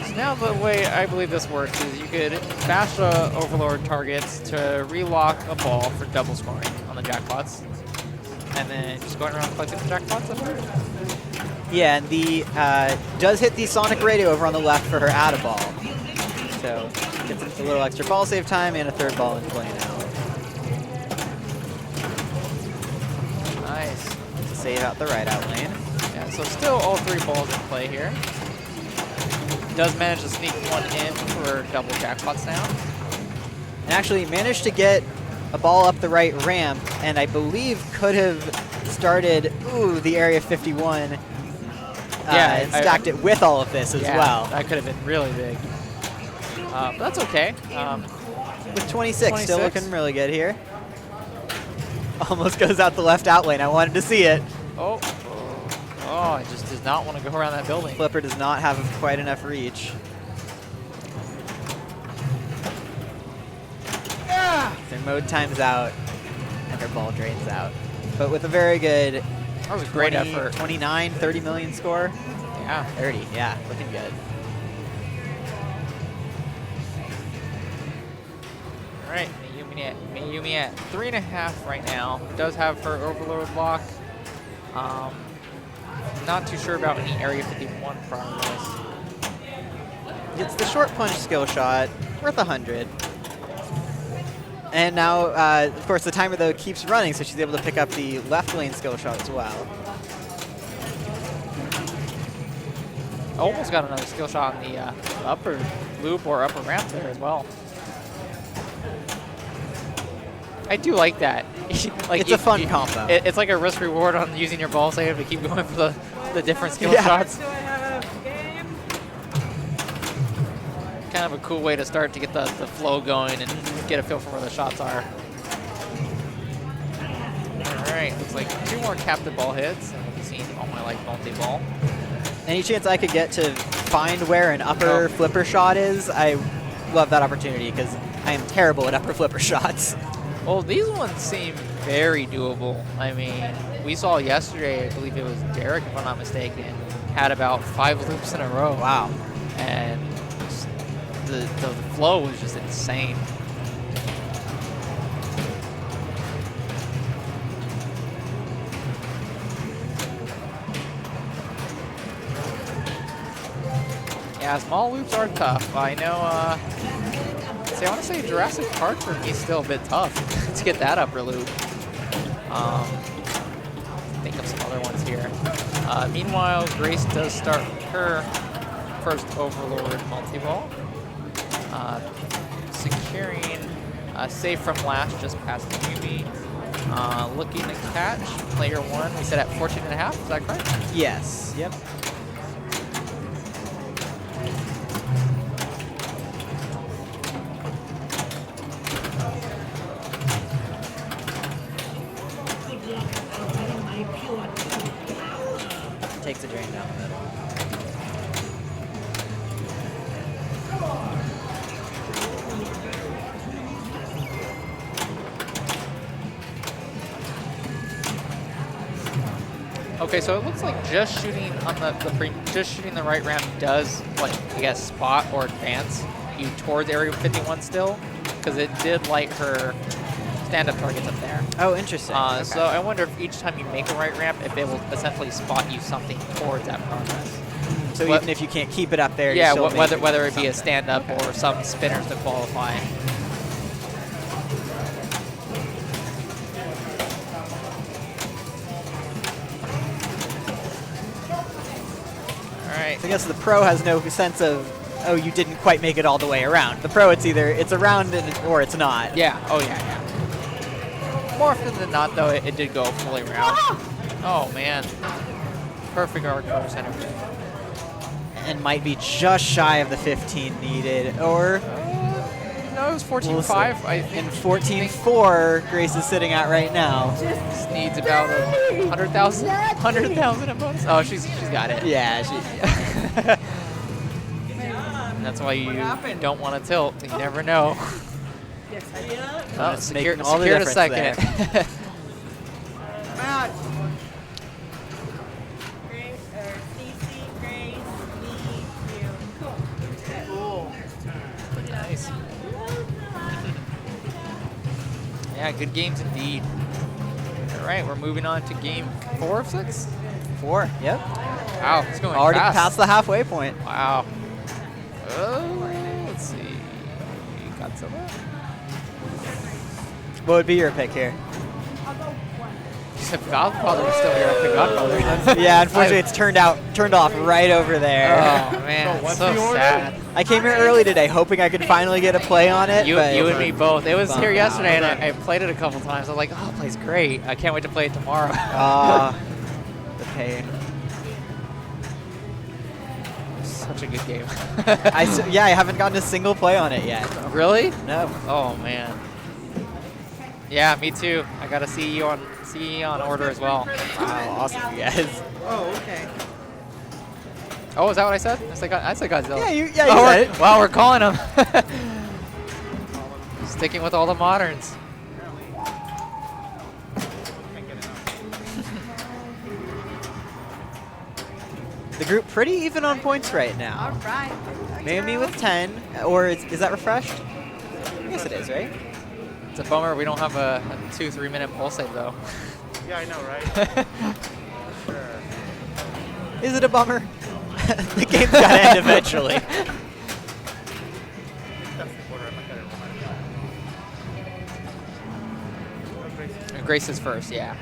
So now the way I believe this works is you could bash the Overlord targets to relock a ball for double scoring on the jackpots. And then just going around collecting the jackpots after. Yeah, and the does hit the Sonic Radio over on the left for her add a ball. So gets a little extra ball save time and a 3rd ball in play now. Nice. To save out the right out lane. Yeah, so still all 3 balls in play here. Does manage to sneak one in for double jackpots now. And actually managed to get a ball up the right ramp, and I believe could have started the Area 51 and stacked it with all of this as well. That could have been really big. But that's okay. With 26, still looking really good here. Almost goes out the left out lane. I wanted to see it. Oh, it just does not want to go around that building. Flipper does not have quite enough reach. Their mode times out, and their ball drains out. But with a very good That was a great effort. 29, 30 million score. Yeah. 30, yeah, looking good. All right, Mayumi at 3.5 right now. Does have her Overlord lock. Not too sure about any Area 51 progress. It's the short punch skill shot, worth 100. And now, of course, the timer, though, keeps running, so she's able to pick up the left lane skill shot as well. Almost got another skill shot on the upper loop or upper ramp there as well. I do like that. It's a fun combo. It's like a risk reward on using your ball save to keep going for the different skill shots. Do I have a game? Kind of a cool way to start to get the flow going and get a feel for where the shots are. All right, looks like 2 more captive ball hits, and we'll be seeing All My Life multi-ball. Any chance I could get to find where an upper flipper shot is, I love that opportunity because I am terrible at upper flipper shots. Well, these ones seem very doable. I mean, we saw yesterday, I believe it was Derek, if I'm not mistaken, had about 5 loops in a row. Wow. And the flow was just insane. Yeah, small loops are tough. I know, I want to say Jurassic Park for me is still a bit tough to get that upper loop. Think of some other ones here. Meanwhile, Grace does start her first Overlord multi-ball. Securing safe from last, just past the QB. Looking to catch player 1. We set at 14.5. Is that correct? Yes. Yep. Takes a drain down the middle. Okay, so it looks like just shooting on just shooting the right ramp does, like, I guess, spot or advance you towards Area 51 still, because it did light her stand-up targets up there. Oh, interesting. Okay. So I wonder if each time you make a right ramp, if it will essentially spot you something towards that progress. So even if you can't keep it up there, yeah, you still whether it be a something. stand-up or some spinners to qualify. All right. I guess the pro has no sense of, oh, you didn't quite make it all the way around. The pro, it's either it's around or it's not. Yeah. Oh yeah. Yeah. More often than not, though, it did go fully around. Oh man. Perfect hardcore center. And might be just shy of the 15 needed, or No, it was 14.5. I think. and 14.4 Grace is sitting at right now. Just needs about 100,000 in bonus. Oh, she's got it. Yeah, she. And that's why you don't want to tilt. You never know. Yes, I did. Oh, It's making all the secured a difference second. Matt. Grace, or Cece, Grace, me, you. Cool. Cool. Nice. Yeah, good games indeed. All right, we're moving on to game 4 of 6. 4, yep. Wow, it's going Already fast. past the halfway point. Wow. Let's see. Godzilla? What would be your pick here? I'll go 1. If Godfather was still here, I'd pick Godfather. Yeah, unfortunately, it's turned off right over there. Oh, man, what's so the order? sad. I came here early today, hoping I could finally get a play on it. You but and me both. It was Bummed here out. yesterday, and I played it a couple times. I was like, oh, it plays great. I can't wait to play it tomorrow. The pain. Such a good game. Yeah, I haven't gotten a single play on it yet. Really? No. Oh, man. Yeah, me too. I got a CE on order as well. Wow, awesome, you guys. Oh, okay. Oh, is that what I said? I said Godzilla. Yeah, you Oh, said it. wow, we're calling him. Sticking with all the moderns. The group pretty even on points right now. All right. Maybe with 10, or is that refreshed? I guess it is, right? It's a bummer we don't have a 2-3 minute pulse save though. Yeah, I know, right? Sure. Is it a bummer? The game's gotta end eventually. That's the order. I'm not gonna Grace is first, yeah.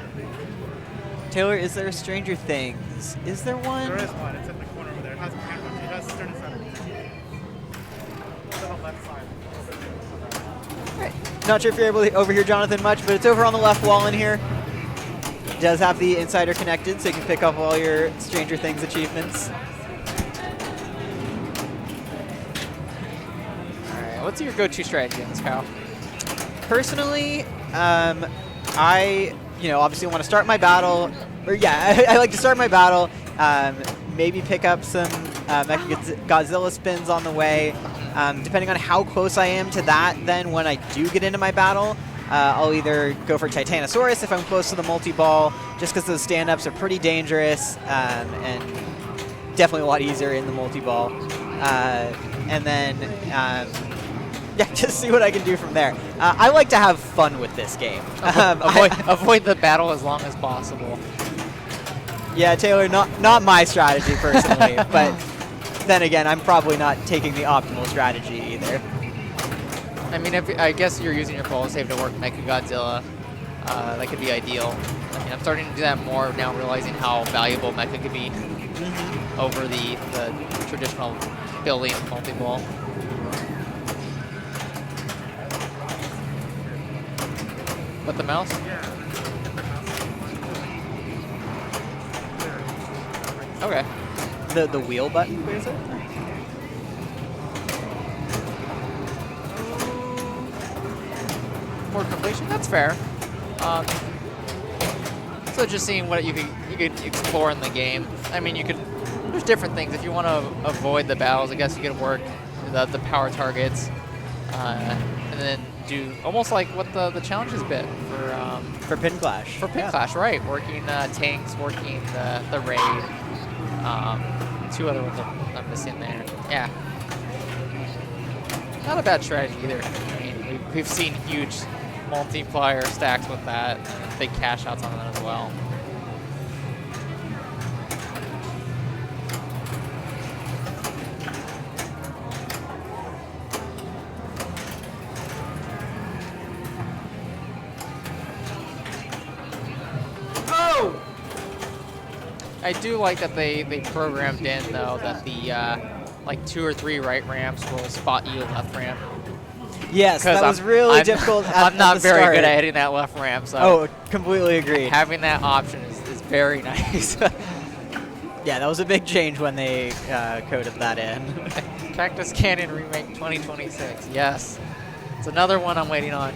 Taylor, is there Stranger Things? Is there one? There is one. It's in the corner over there. It has a camera. It has Stern and Center. It's on the left side. Right. Not sure if you're able to overhear Jonathan much, but it's over on the left wall in here. It does have the insider connected, so you can pick up all your Stranger Things achievements. All right, what's your go-to strategy in this, Kyle? Personally, I obviously want to start my battle, or yeah, I like to start my battle. Maybe pick up some Godzilla spins on the way. Depending on how close I am to that, then when I do get into my battle, I'll either go for Titanosaurus if I'm close to the multi-ball, just because those stand-ups are pretty dangerous and definitely a lot easier in the multi-ball. And then, yeah, just see what I can do from there. I like to have fun with this game. Avoid the battle as long as possible. Yeah, Taylor, not my strategy personally, but then again, I'm probably not taking the optimal strategy either. I mean, I guess you're using your pulse save to work Mecha Godzilla. That could be ideal. I mean, I'm starting to do that more now, realizing how valuable Mecha could be over the traditional building multi-ball. With the mouse? Yeah. Hit the mouse. There. Okay. The wheel button, is it? More completion. That's fair. So just seeing what you could explore in the game. I mean, you could. There's different things. If you want to avoid the battles, I guess you could work the power targets, and then do almost like what the challenge has been For Pin Clash. for Pin Clash, right? Working tanks, working the raid. Two other ones I'm missing there. Yeah. Not a bad strategy either. I mean, we've seen huge multiplier stacks with that, and big cash outs on that as well. Oh! I do like that they programmed in though that the like 2 or 3 right ramps will spot you left ramp. Yes, that was I'm- really I'm- difficult. I'm not the very start. good at hitting that left ramp, so Oh, completely agreed. having that option is very nice. Yeah, that was a big change when they coded that in. Cactus Canyon Remake 2026. Yes. It's another one I'm waiting on.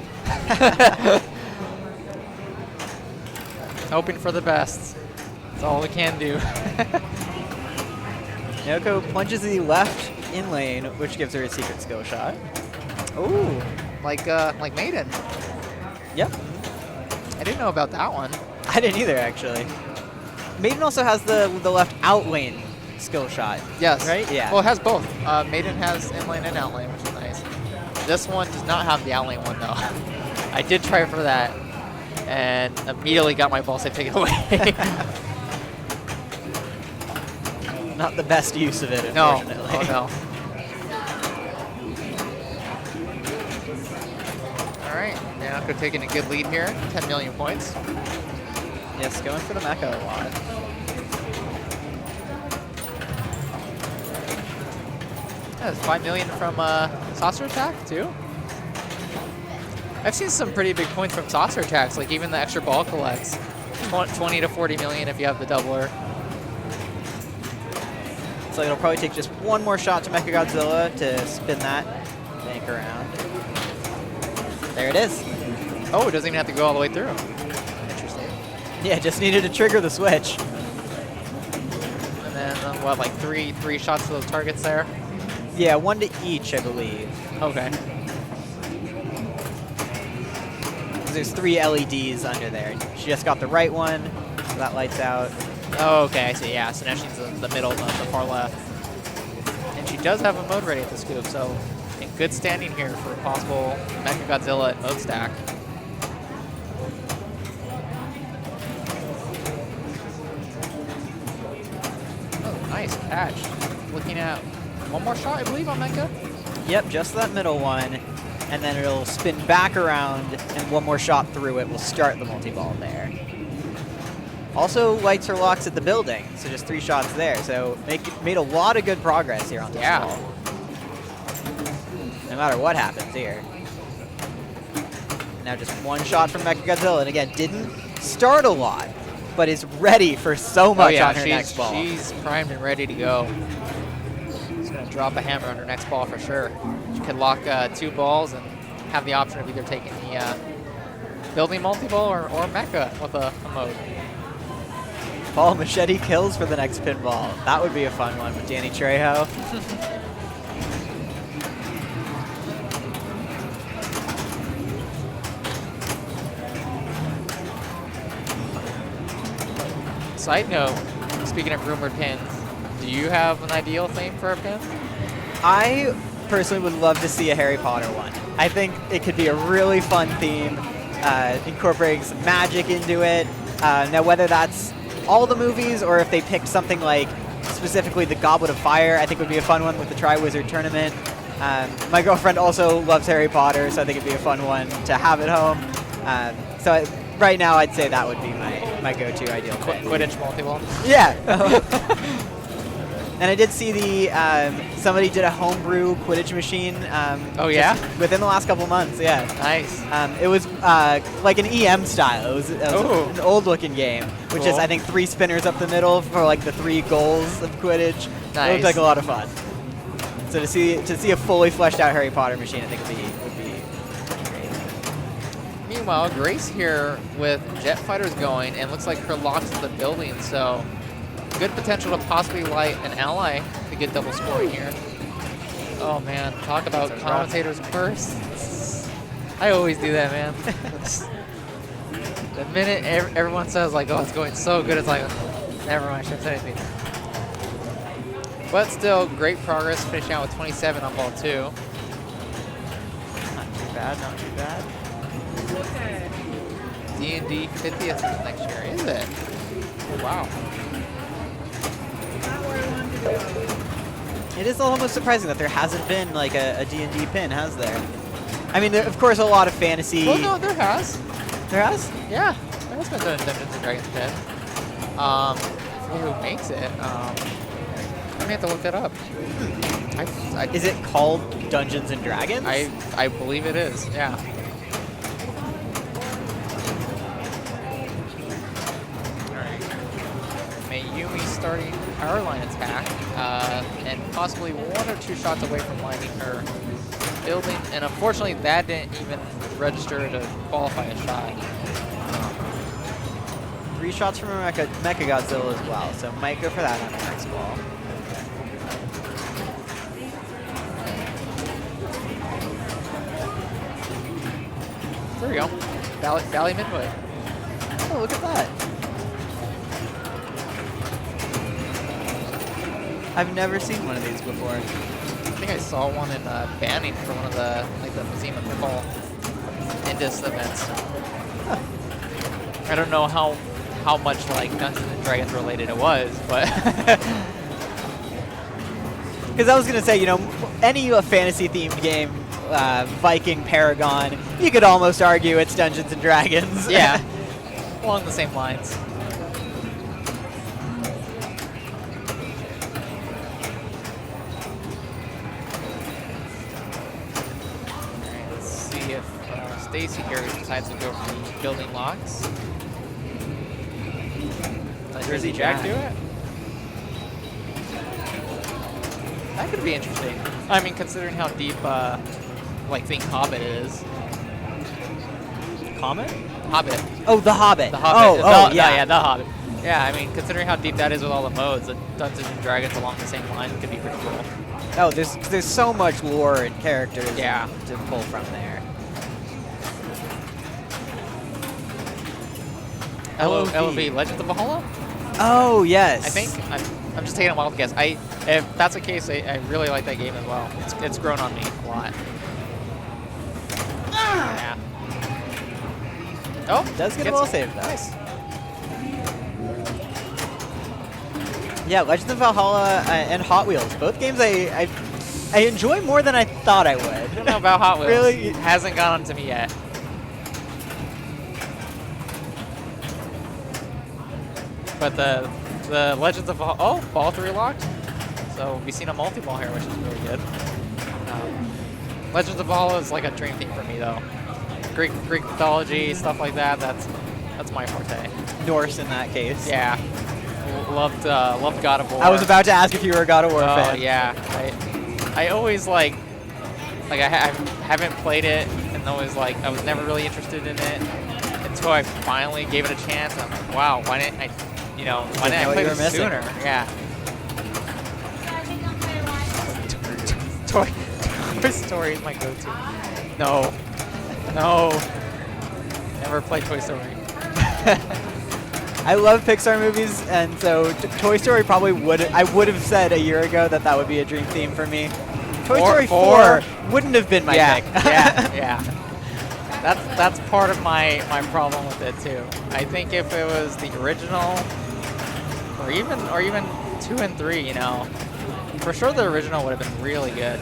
Hoping for the best. That's all we can do. Yoko plunges the left in lane, which gives her a secret skill shot. Ooh. like Maiden. Yep. I didn't know about that one. I didn't either, actually. Maiden also has the left out lane skill shot. Yes. Right? Yeah. Well, it has both. Maiden has in lane and out lane, which is nice. This one does not have the out lane one though. I did try for that, and immediately got my ball save taken away. Not the best use of it, No. unfortunately. Oh no. All right. Now Nako taking a good lead here. 10 million points. Yes, going for the mecha a lot. Yeah, it's 5 million from Saucer Attack, too. I've seen some pretty big points from Saucer Attacks, like even the extra ball collects. 20 to 40 million if you have the doubler. So it'll probably take just one more shot to Mechagodzilla to spin that bank around. There it is. Oh, it doesn't even have to go all the way through. Interesting. Yeah, just needed to trigger the switch. And then, what, like three shots to those targets there? Yeah, one to each, I believe. Okay. 'Cause there's 3 LEDs under there. She just got the right one, so that lights out. Oh, okay, I see. Yeah, so now she's in the middle, the far left. And she does have a mode ready at the scoop, so in good standing here for a possible Mechagodzilla at mode stack. Oh, nice catch. Looking at one more shot, I believe, on Mecha. Yep, just that middle one. And then it'll spin back around, and one more shot through it will start the multi-ball there. Also lights her locks at the building, so just 3 shots there. So made a lot of good progress here on this ball. No matter what happens here. Now just one shot from Mechagodzilla, and again, didn't start a lot, but is ready for so much on her next ball. She's primed and ready to go. She's going to drop a hammer on her next ball for sure. She could lock 2 balls and have the option of either taking the building multi-ball or Mecha with a mode. Ball machete kills for the next pinball. That would be a fun one with Danny Trejo. Side note, speaking of rumored pins, do you have an ideal theme for a pin? I personally would love to see a Harry Potter one. I think it could be a really fun theme, incorporating some magic into it. Now, whether that's all the movies or if they picked something like specifically the Goblet of Fire, I think would be a fun one with the Triwizard Tournament. My girlfriend also loves Harry Potter, so I think it'd be a fun one to have at home. Right now, I'd say that would be my go-to ideal pin. Quidditch multi-ball? Yeah. And I did see somebody did a homebrew Quidditch machine. Oh, yeah? just within the last couple months, yeah. Nice. It was like an EM style. It was Ooh. an old-looking game, which is Cool. I think 3 spinners up the middle for like the 3 goals of Quidditch. It Nice. looked like a lot of fun. So to see a fully fleshed out Harry Potter machine, I think would be great. Meanwhile, Grace here with jet fighters going, and looks like her locks in the building, so good potential to possibly light an ally to get double scoring here. Oh man, talk about commentators first. I always do that, man. The minute everyone says like, "Oh, it's going so good," it's like, never mind, I shouldn't say anything. But still, great progress, finishing out with 27 on ball 2. Not too bad, not too bad. Okay. D&D 50th next year, is it? Oh, wow. Not where I wanted to go. It is almost surprising that there hasn't been like a D&D pin, has there? I mean, of course, a lot of fantasy. Well, no, there has. There has? Yeah, there has been a Dungeons and Dragons pin. I forget who makes it. I may have to look that up. Is it called Dungeons and Dragons? I believe it is, yeah. Alright. Mayumi starting power line attack, and possibly 1 or 2 shots away from lighting her building, and unfortunately that didn't even register to qualify a shot. 3 shots from a Mecha Godzilla as well, so might go for that on the next ball. There we go. Valley Midway. Oh, look at that. I've never seen one of these before. I think I saw one in Banning for one of the Museum of Football Indus events. Huh. I don't know how much like Dungeons and Dragons related it was, but Because I was going to say, you know, any fantasy-themed game, Viking, Paragon, you could almost argue it's Dungeons and Dragons. yeah, along the same lines. Alright, let's see if Stacy here decides to go for the building locks. Does Jersey Jack do it? That could be interesting. I mean, considering how deep, like, Think Hobbit is. Comet? Hobbit. Oh, The Hobbit. The Hobbit. Yeah. Yeah, The Hobbit. Yeah, I mean, considering how deep that is with all the modes, the Dungeons and Dragons along the same line could be pretty cool. Oh, there's so much lore and characters Yeah. to pull from there. LOV, Legends of Valhalla? Oh, yes. I think, I'm just taking a wild guess. If that's the case, I really like that game as well. It's grown on me a lot. Yeah. Oh, Does get a gets well it. saved, though. Nice. Yeah, Legends of Valhalla and Hot Wheels. Both games I enjoy more than I thought I would. I don't know about Hot Wheels. Really? It hasn't gone on to me yet. But the Legends of Valhalla, oh, ball 3 locked. So we've seen a multi-ball here, which is really good. Legends of Valhalla is like a dream theme for me, though. Greek mythology, stuff like that. That's my forte. Norse in that case. Yeah, loved God of War. I was about to ask if you were a God of War Oh fan. yeah, I always like I haven't played it, and always like I was never really interested in it until I finally gave it a chance. And I'm like, wow, why didn't I? You know, why didn't I play this sooner? Yeah. Toy Story is my go-to. No. Never played Toy Story. I love Pixar movies, and so Toy Story probably I would have said a year ago that would be a dream theme for me. Toy Story 4 wouldn't have been my pick. Yeah. That's part of my problem with it too. I think if it was the original, or even 2 and 3, you know, for sure the original would have been really good.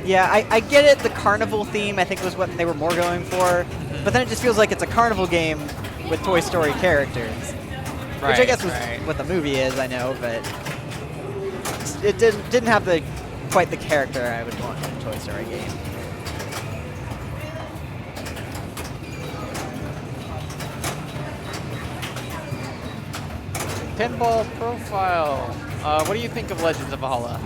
Yeah, I get it. The carnival theme, I think, was what they were more going for. But then it just feels like it's a carnival game with Toy Story characters. Which I guess was what the movie is, I know, but it didn't have the quite the character I would want in a Toy Story game. Pinball profile. What do you think of Legends of Valhalla?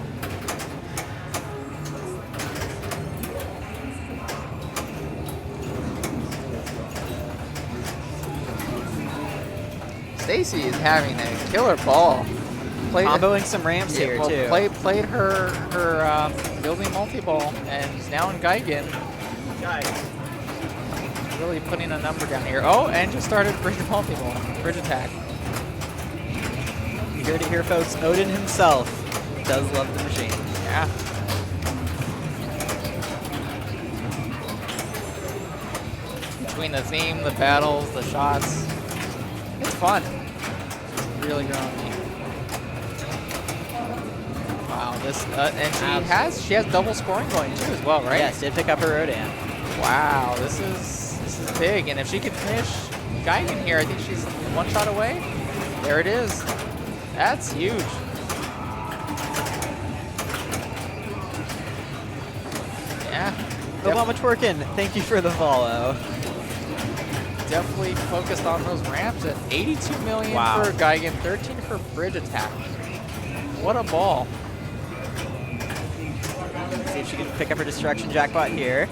Stacy is having a killer ball. Comboing some ramps here well, too. Played her building multi-ball and is now in Geigen. Really putting a number down here. Oh, and just started bridge multi-ball, bridge attack. You heard it here, folks. Odin himself does love the machine. Yeah. Between the theme, the battles, the shots, it's fun. It's really growing me. Wow, this and she has double scoring going too as well, right? Yes, did pick up her Rodan. Wow, this is big, and if she could finish Geigen here, I think she's one shot away. There it is. That's huge. Yeah. Hope how much work in. Thank you for the follow. Definitely focused on those ramps at 82 million Wow. for Geigen, 13 for bridge attack. What a ball. See if she can pick up her destruction jackpot here.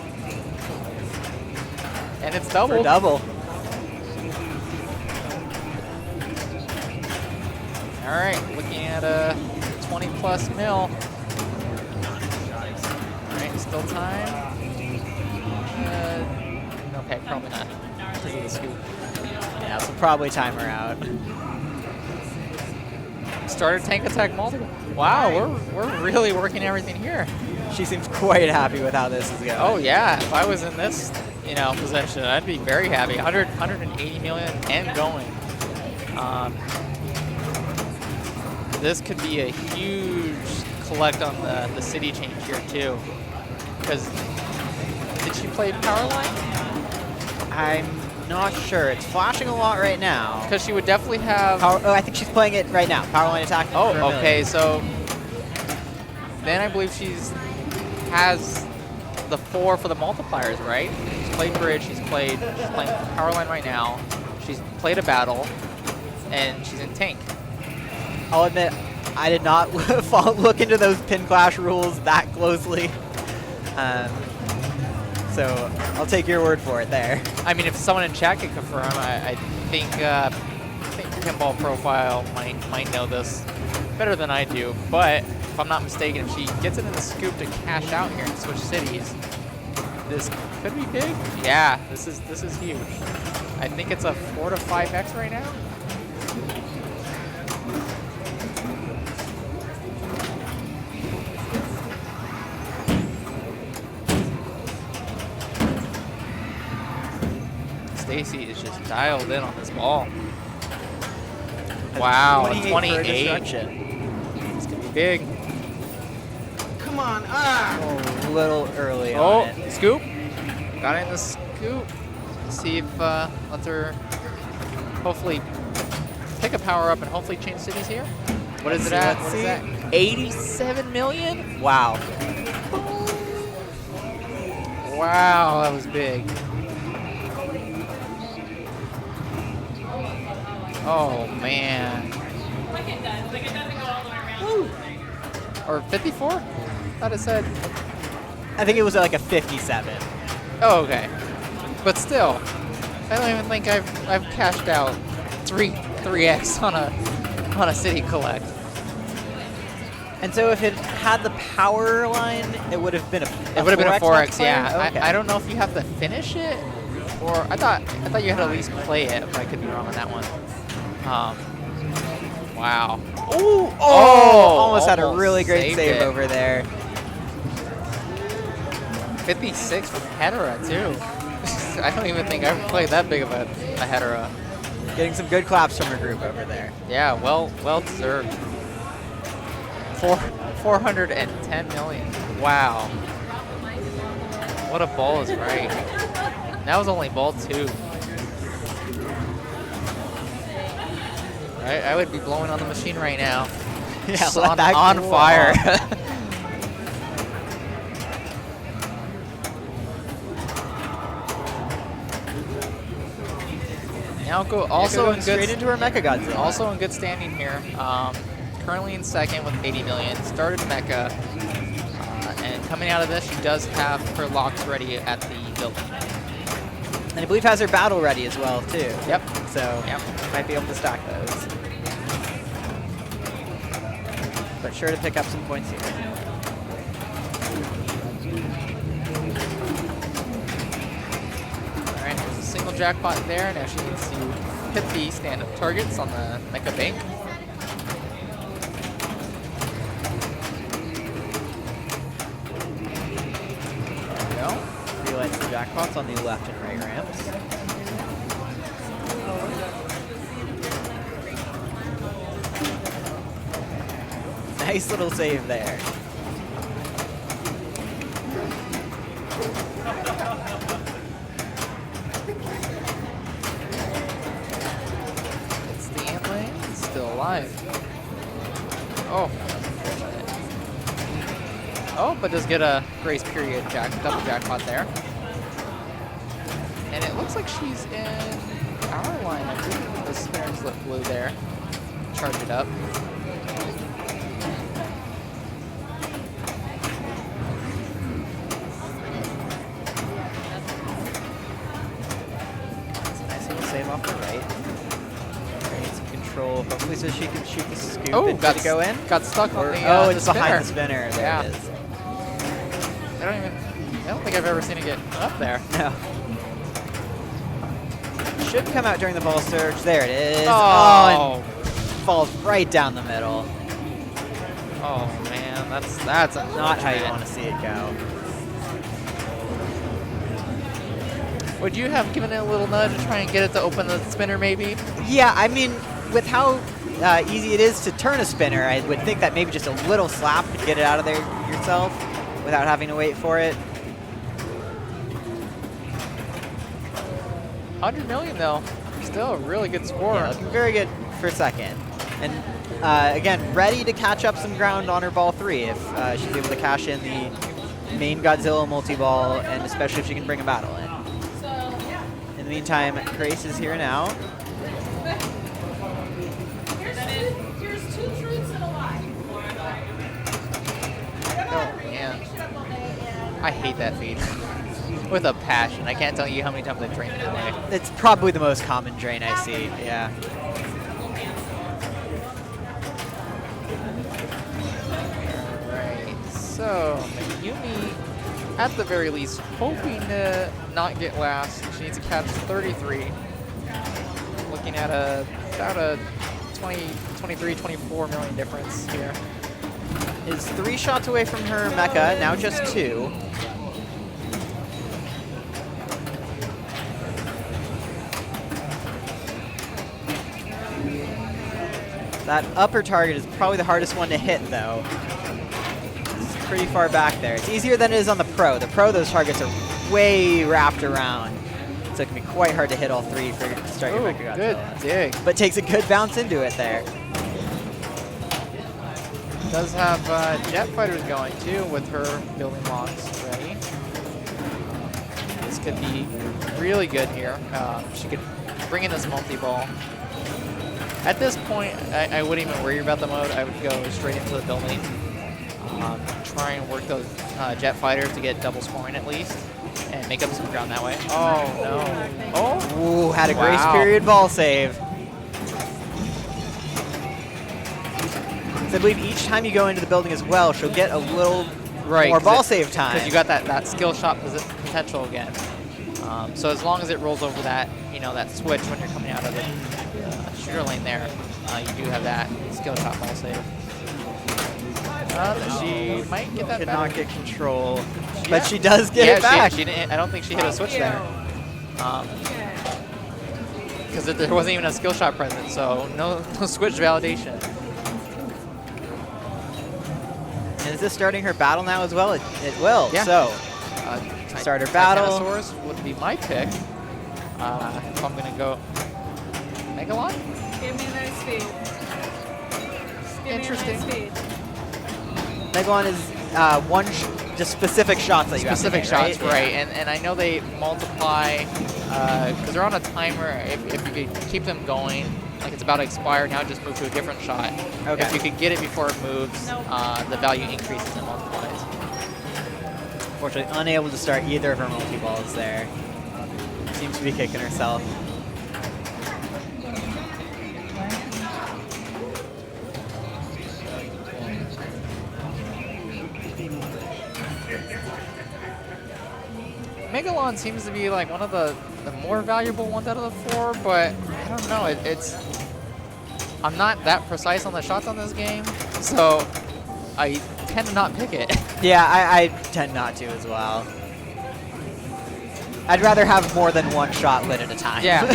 And it's For double. double. All right, looking at a 20 plus mil. All right, still time. Okay, probably not. Because of the scoop. Yeah, so probably time her out. Started tank attack multiple. Wow, we're really working everything here. She seems quite happy with how this is going. Oh yeah, if I was in this, position, I'd be very happy. 180 million and going. This could be a huge collect on the city change here too. Because did she play Powerline? I'm not sure. It's flashing a lot right now. Because she would definitely have. I think she's playing it right now. Powerline attack. Oh, for a million. okay. So then I believe has the 4 for the multipliers, right? She's played bridge. She's playing Powerline right now. She's played a battle, and she's in tank. I'll admit, I did not look into those pin clash rules that closely. So I'll take your word for it there. I mean, if someone in chat could confirm, I think Pinball Profile might know this better than I do. But if I'm not mistaken, if she gets it in the scoop to cash out here and switch cities, this could be big. Yeah, this is huge. I think it's a 4 to 5x right now. Stacy is just dialed in on this ball. Wow, 28. This could be big. Come on. A little early on it. Scoop. Got it in the scoop. See if lets her hopefully pick a power up and hopefully change cities here. What is it at? Let's What see. is that? 87 million? Wow. Wow, that was big. Oh man. Or 54? Thought it said. I think it was like a 57. Oh, okay. But still, I don't even think I've cashed out 3x on a city collect. And so if it had the power line, it would have been a 4x, yeah. Okay. I don't know if you have to finish it, or I thought you had to at least play it, but I could be wrong on that one. Wow. Ooh, almost had a really great saved save it. over there. 56 from Hedera, too. I don't even think I ever played that big of a Hedera. Getting some good claps from her group over there. Yeah, well deserved. 410 million. Wow. What a ball is right. That was only ball 2. I would be blowing on the machine right now. Yeah, Just let that on cool fire. off. Now go Also also going in straight good into her Mecha Godzilla. also in good standing here. Currently in second with 80 million. Started Mecha, and coming out of this, she does have her locks ready at the building. And I believe has her battle ready as well too. Yep. So Yep. might be able to stack those. But sure to pick up some points here. All right, there's a single jackpot there. Now she needs to hit the stand-up targets on the Mecha Bank. There we go. Relights the jackpots on the left and right ramps. Nice little save there. It's the ant lane. It's still alive. Oh, that's unfortunate. Oh, but does get a grace period double jackpot there. And it looks like she's in our line. I believe the spinner's lit blue there. Charge it up. Nice little save off the right. Getting some control, hopefully, so she can shoot the scoop Oh, and got to go in. Got stuck on the Oh, the it's spinner. behind the spinner. There Yeah. it is. I don't think I've ever seen it get up there. No. Should come out during the ball surge. There it is. Oh. And falls right down the middle. Oh man, that's Not how you unfortunate. want to see it go. Would you have given it a little nudge to try and get it to open the spinner maybe? Yeah, I mean, with how easy it is to turn a spinner, I would think that maybe just a little slap could get it out of there yourself without having to wait for it. 100 million though. Still a really good score. Yeah, looking very good for second. And again, ready to catch up some ground on her ball 3 if she's able to cash in the main Godzilla multi-ball, and especially if she can bring a battle in. In the meantime, Grace is here now. Here's 2 truths and a lie. Oh man. I hate that feed. With a passion. I can't tell you how many times I've drained it today. It's probably the most common drain I see, yeah. Alright, so Mayumi, at the very least, hoping to not get last. She needs to catch 33. Looking at about a 23, 24 million difference here. Is 3 shots away from her mecha, now just 2. That upper target is probably the hardest one to hit, though. It's pretty far back there. It's easier than it is on the Pro. The Pro, those targets are way wrapped around, so it can be quite hard to hit all 3 for to start your Ooh, Mecha good Godzilla. dig. But takes a good bounce into it there. Does have jet fighters going too with her building locks ready. This could be really good here. She could bring in this multi-ball. At this point, I wouldn't even worry about the mode. I would go straight into the building. Try and work those jet fighters to get double scoring at least, and make up some ground that way. Oh no! Oh! Ooh, had a grace Wow. period ball save. So I believe each time you go into the building as well, she'll get a little more ball save time. Because you got that skill shot potential again. So as long as it rolls over that, that switch when you're coming out of the shooter lane there, you do have that skill shot ball save. She might get that Could back. not get control, but she does get it Yeah, back. she didn't. I don't think she hit a switch there. Because there wasn't even a skill shot present, so no switch validation. And is this starting her battle now as well? It will. Yeah. So start her battle. Titanosaurus would be my pick. If I'm gonna go Megalon. Give me a nice feed. interesting. Megalon is just specific shots that you Specific have to hit, shots, right? And I know they multiply because they're on a timer. If you could keep them going, like it's about to expire, now just move to a different shot. Okay. If you could get it before it moves, the value increases and multiplies. Unfortunately, unable to start either of her multi-balls there. Seems to be kicking herself. Megalon seems to be like one of the more valuable ones out of the 4, but I don't know. I'm not that precise on the shots on this game, so I tend to not pick it. Yeah, I tend not to as well. I'd rather have more than one shot lit at a time. Yeah.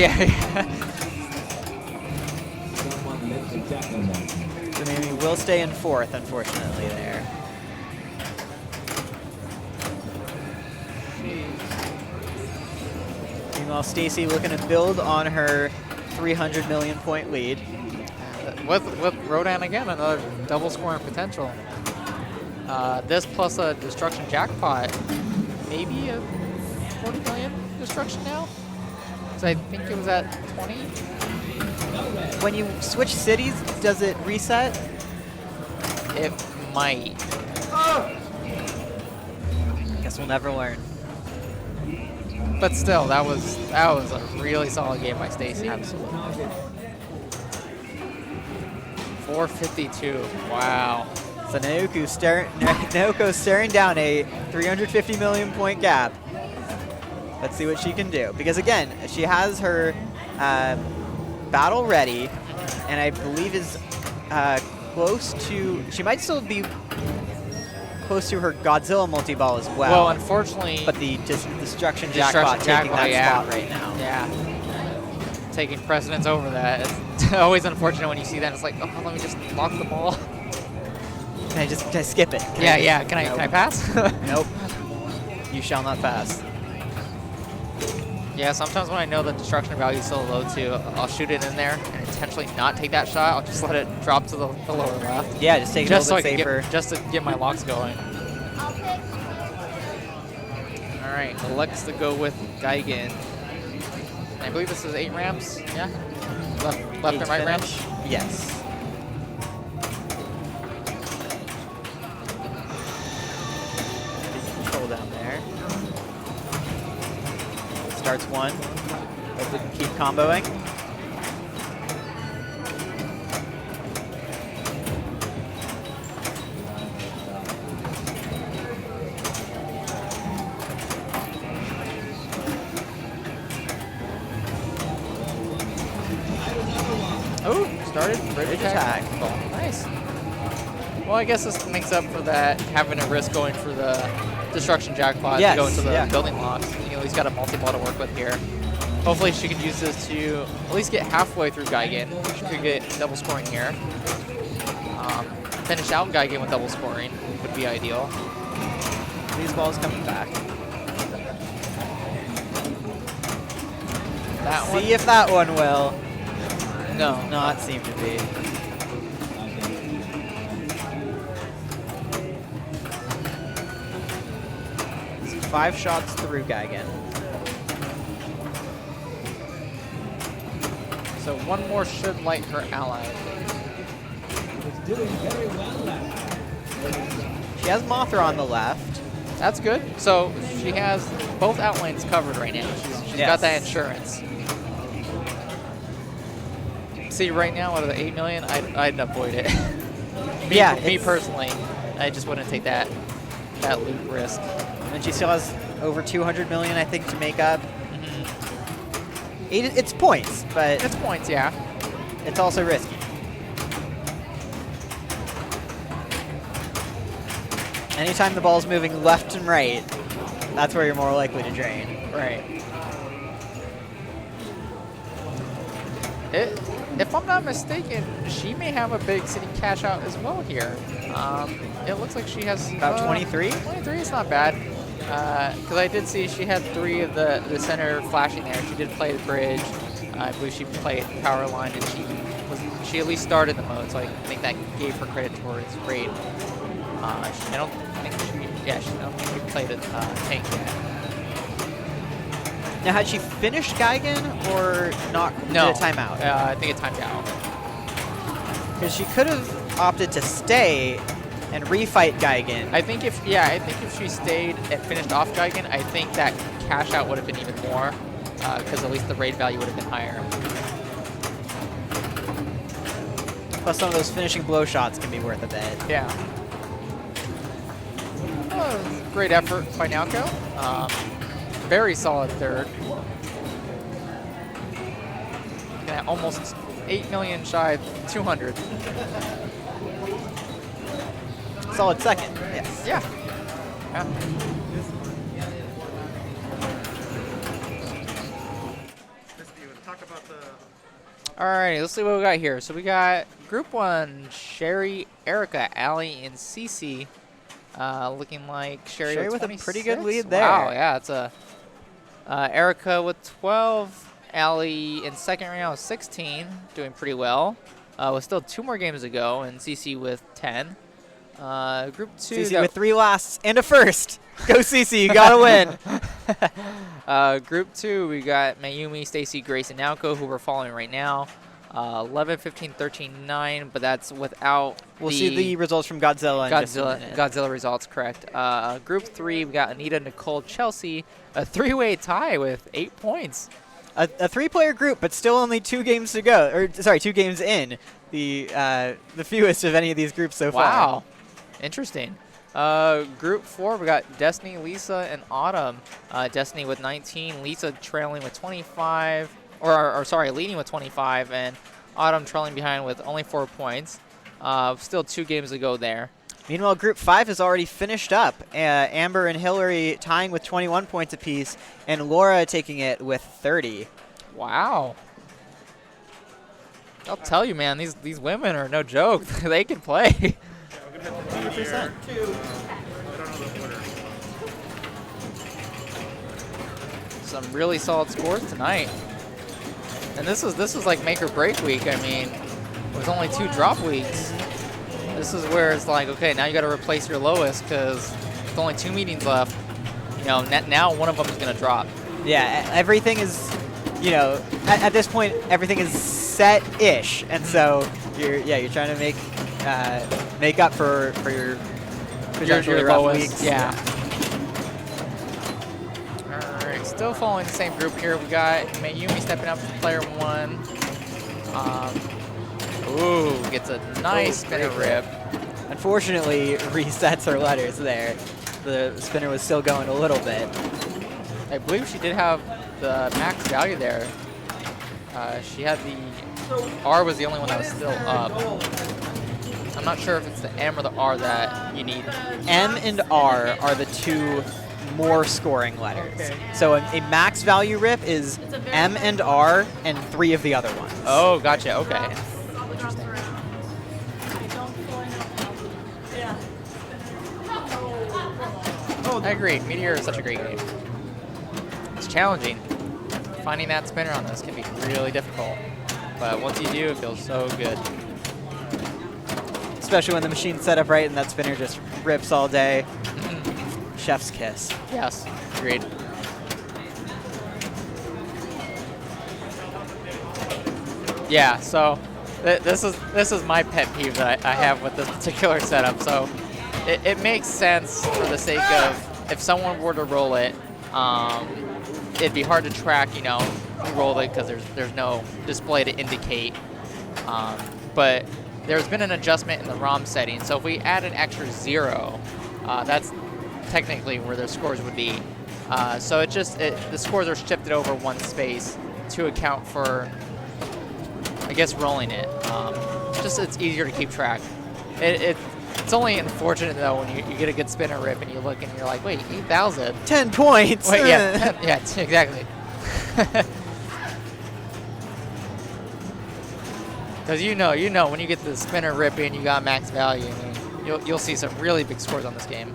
So Mimi will stay in 4th, unfortunately, there. Meanwhile, Stacy looking to build on her 300 million point lead. With Rodan again, another double scoring potential. This plus a destruction jackpot, maybe a 40 million destruction now? So I think it was at 20. When you switch cities, does it reset? It might. Guess we'll never learn. But still, that was a really solid game by Stacy. Absolutely. 452. Wow. So Naoko's staring down a 350 million point gap. Let's see what she can do. Because again, she has her battle ready, and I believe is close to, she might still be close to her Godzilla multi-ball as well. Well, unfortunately, but the destruction jackpot taking that spot right now. Yeah. Taking precedence over that. It's always unfortunate when you see that. It's like, oh, let me just lock the ball. Can I skip it? Can I pass? Nope. You shall not pass. Yeah, sometimes when I know the destruction value is so low too, I'll shoot it in there and intentionally not take that shot. I'll just let it drop to the lower left. Yeah, just take it a little bit safer. Just to get my locks going. All right, Alexa go with Geigen. I believe this is 8 ramps. Yeah, left and right ramps. Yes. Control down there. Starts 1. Hope we can keep comboing. Oh, started bridge attack. attack. Nice. Well, I guess this makes up for that, having a risk going for the destruction jackpot to go into the building locks. You know, he's got a multi-ball to work with here. Hopefully she can use this to at least get halfway through Geigen. She could get double scoring here. Finish out Geigen with double scoring would be ideal. These balls coming back. That one? See if that one will. No. Not seem to be. It's 5 shots through Geigen. So one more should light her ally. She has Mothra on the left. That's good. So she has both outlanes covered right now. She's got that insurance. See, right now, out of the 8 million, I'd avoid it. me personally, I just wouldn't take that loot risk. And she still has over 200 million, I think, to make up. It's points, but it's points, yeah. It's also risky. Anytime the ball's moving left and right, that's where you're more likely to drain. Right. If I'm not mistaken, she may have a big city cash out as well here. It looks like she has about 23. 23 is not bad. Because I did see she had 3 of the center flashing there. She did play the bridge. I believe she played power line, and she was she at least started the mode, so I think that gave her credit towards raid. I don't think she played a tank yet. Now, had she finished Geigen or not? No, Did it time out? I think it timed out. Because she could have opted to stay and refight Geigen. I think if she stayed and finished off Geigen, I think that cash out would have been even more, because at least the raid value would have been higher. Plus, some of those finishing blow shots can be worth a bit. Yeah. Great effort by Naoko. Very solid third. Yeah, almost 8 million shy of 200. Solid second. Yes. Yeah. Yeah. Alrighty, let's see what we got here. So we got Group 1, Sherry, Erica, Allie, and Cece. Looking like Sherry with a 26. pretty good lead there. Wow, yeah, it's a Erica with 12, Allie in second right now with 16, doing pretty well. With still 2 more games to go, and CC with 10. Group 2. CC with 3 lasts and a first. Go CC, you gotta win. Group 2, we got Mayumi, Stacy, Grace, and Naoko, who we're following right now. 11, 15, 13, 9, but that's without We'll see the results from Godzilla in just a minute. Godzilla results, correct. Group 3, we got Anita, Nicole, Chelsea. A 3-way tie with 8 points. A 3-player group, but still only 2 games to go. Or sorry, 2 games in. The fewest of any of these groups so far. Wow. Interesting. Group 4, we got Destiny, Lisa, and Autumn. Destiny with 19, Lisa trailing with 25. Or sorry, leading with 25, and Autumn trailing behind with only 4 points. Still 2 games to go there. Meanwhile, Group 5 has already finished up. Amber and Hillary tying with 21 points apiece, and Laura taking it with 30. Wow. I'll tell you, man, these women are no joke. They can play. 100%. Some really solid scores tonight. And this is like make or break week. I mean, with only 2 drop weeks, this is where it's like, okay, now you got to replace your lowest because with only 2 meetings left. You know, now one of them is going to drop. Yeah, everything is, you know, at this point, everything is set-ish, and so you're trying to make up for your potentially rough lowest weeks. Yeah. Still following the same group here. We got Mayumi stepping up for player 1. Ooh, gets a nice spinner rip. Unfortunately, resets her letters there. The spinner was still going a little bit. I believe she did have the max value there. She had the R was the only one that was still up. I'm not sure if it's the M or the R that you need. M and R are the 2 more scoring letters. Okay. So a max value rip is M and R and 3 of the other ones. Oh, gotcha. Okay. Interesting. I agree. Meteor is such a great game. It's challenging. Finding that spinner on this can be really difficult. But once you do, it feels so good. Especially when the machine's set up right and that spinner just rips all day. Chef's kiss. Yes, agreed. Yeah, so this is my pet peeve that I have with this particular setup. So it makes sense for the sake of if someone were to roll it, it'd be hard to track, you know, who rolled it because there's no display to indicate. But there's been an adjustment in the ROM setting. So if we add an extra 0, that's technically where their scores would be. So the scores are shifted over 1 space to account for, I guess, rolling it. Just it's easier to keep track. It's only unfortunate though when you get a good spinner rip and you look and you're like, wait, 8,000. 10 points. Wait, yeah, yeah, exactly. Because you know when you get the spinner rip and you got max value, I mean, you'll see some really big scores on this game.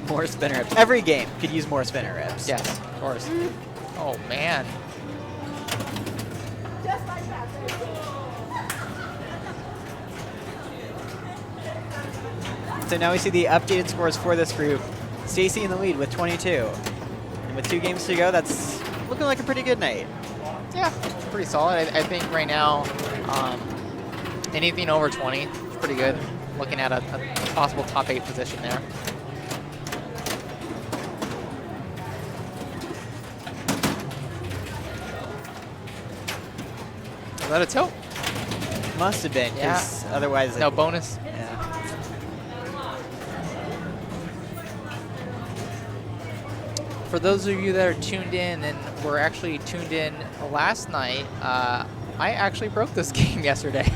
More spinner rips. Every game could use more spinner rips. Yes, of course. Oh man. Just like that. so now we see the updated scores for this group. Stacy in the lead with 22. And with 2 games to go, that's looking like a pretty good night. Yeah, it's pretty solid. I think right now, anything over 20 is pretty good. Looking at a possible top 8 position there. Is that a tilt? Must have been, because otherwise... No bonus. Yeah. For those of you that are tuned in and were actually tuned in last night, I actually broke this game yesterday.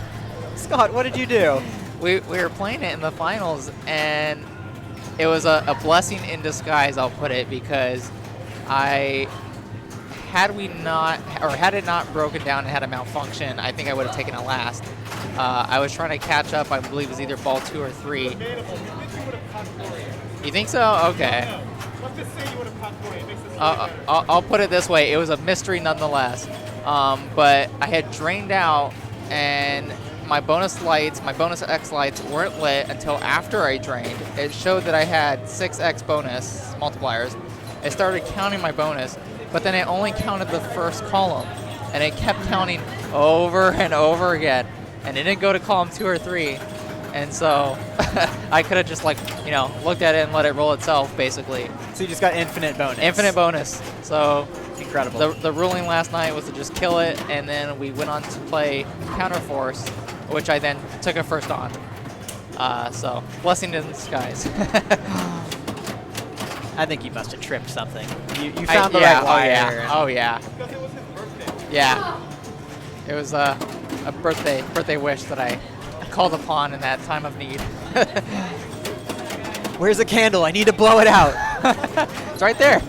Scott, what did you do? We were playing it in the finals, and it was a blessing in disguise, I'll put it, because had it not broken down and had a malfunction, I think I would have taken it last. I was trying to catch up. I believe it was either ball 2 or 3. You think so? Okay. Let's just say you would have caught 40. It makes this I'll put it this way. It was a mystery nonetheless. But I had drained out, and my bonus lights, my bonus X lights weren't lit until after I drained. It showed that I had 6X bonus multipliers. It started counting my bonus, but then it only counted the first column, and it kept counting over and over again, and it didn't go to column 2 or 3. And so I could have just looked at it and let it roll itself, basically. So you just got infinite bonus. Infinite bonus. So incredible. The ruling last night was to just kill it, and then we went on to play Counterforce, which I then took a first on. So blessing in disguise. I think you must have tripped something. You found the right wire. Oh yeah. because it was his birthday. Yeah. It was a birthday wish that I called upon in that time of need. Where's the candle? I need to blow it out. It's right there.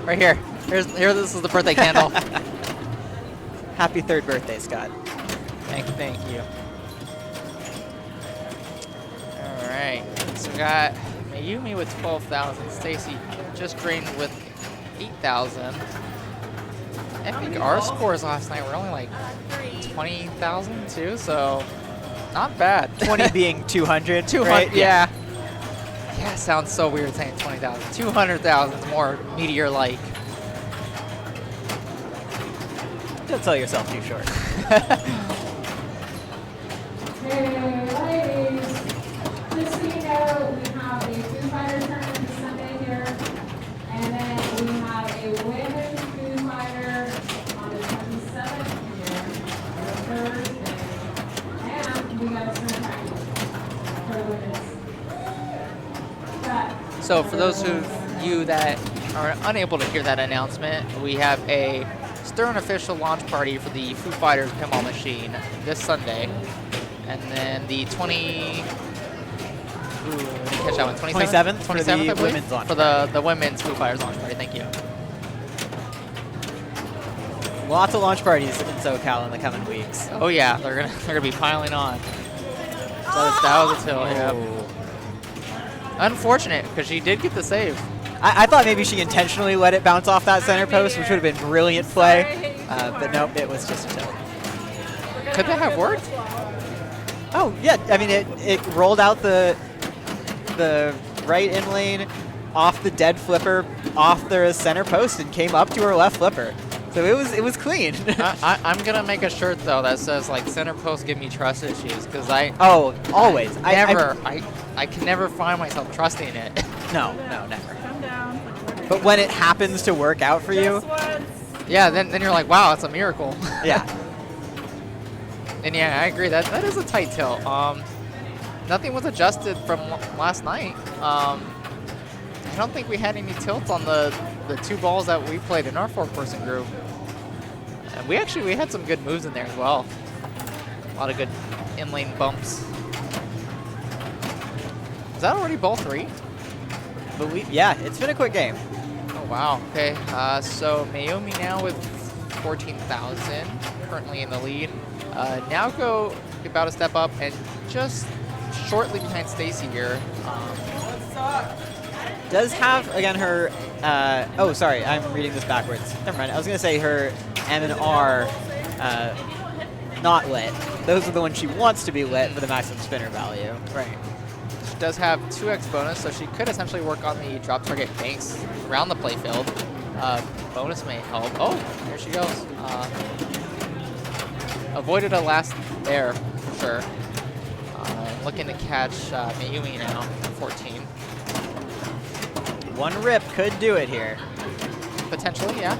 Right here. This is the birthday candle. Happy 3rd birthday, Scott. Thank you. All right. So we got Mayumi with 12,000. Stacy just drained with 8,000. I think our scores last night were only like 20,000 too, so not bad. 20 being 200. 200, right? yeah. Yeah, sounds so weird saying 20,000. 200,000 is more meteor-like. Don't sell yourself too short. Hey, ladies. Just so you know, we have a Foo Fighter tournament this Sunday here. And then we have a women's Foo Fighter on the 27th here, on the Thursday. And we got a swim practice for the women's. So for those of you that are unable to hear that announcement, we have a Stern official launch party for the Foo Fighters pinball machine this Sunday. And then the 27th, for the 27th, I believe, women's launch for the women's Foo Fighters launch party. Thank you. Lots of launch parties in SoCal in the coming weeks. Oh yeah, they're gonna be piling on. So that was a tilt, yeah. Unfortunate, because she did get the save. I thought maybe she intentionally let it bounce off that center post, which would have been brilliant play. But nope, it was just a tilt. Could that have worked? Oh yeah, I mean it rolled out the right in lane, off the dead flipper, off the center post, and came up to her left flipper. So it was clean. I'm gonna make a shirt though that says like center post give me trust issues, because always I can never find myself trusting it. No, never. Come down. But when it happens to work out for you, Guess what? Yeah, then you're like, wow, it's a miracle. yeah. And yeah, I agree. That is a tight tilt. Nothing was adjusted from last night. I don't think we had any tilts on the 2 balls that we played in our 4-person group. And we had some good moves in there as well. A lot of good in-lane bumps. Is that already ball 3? Yeah, it's been a quick game. Oh, wow. Okay, so Mayumi now with 14,000, currently in the lead. Now go about a step up and just shortly behind Stacy here. Does have, again, her, oh, sorry, I'm reading this backwards. Never mind. I was going to say her M and R not lit. Those are the ones she wants to be lit for the maximum spinner value. Right. does have 2x bonus, so she could essentially work on the drop target banks around the playfield. Bonus may help. Oh, there she goes. Avoided a last there, for sure. Looking to catch Mayumi now, 14. One rip could do it here. Potentially, yeah.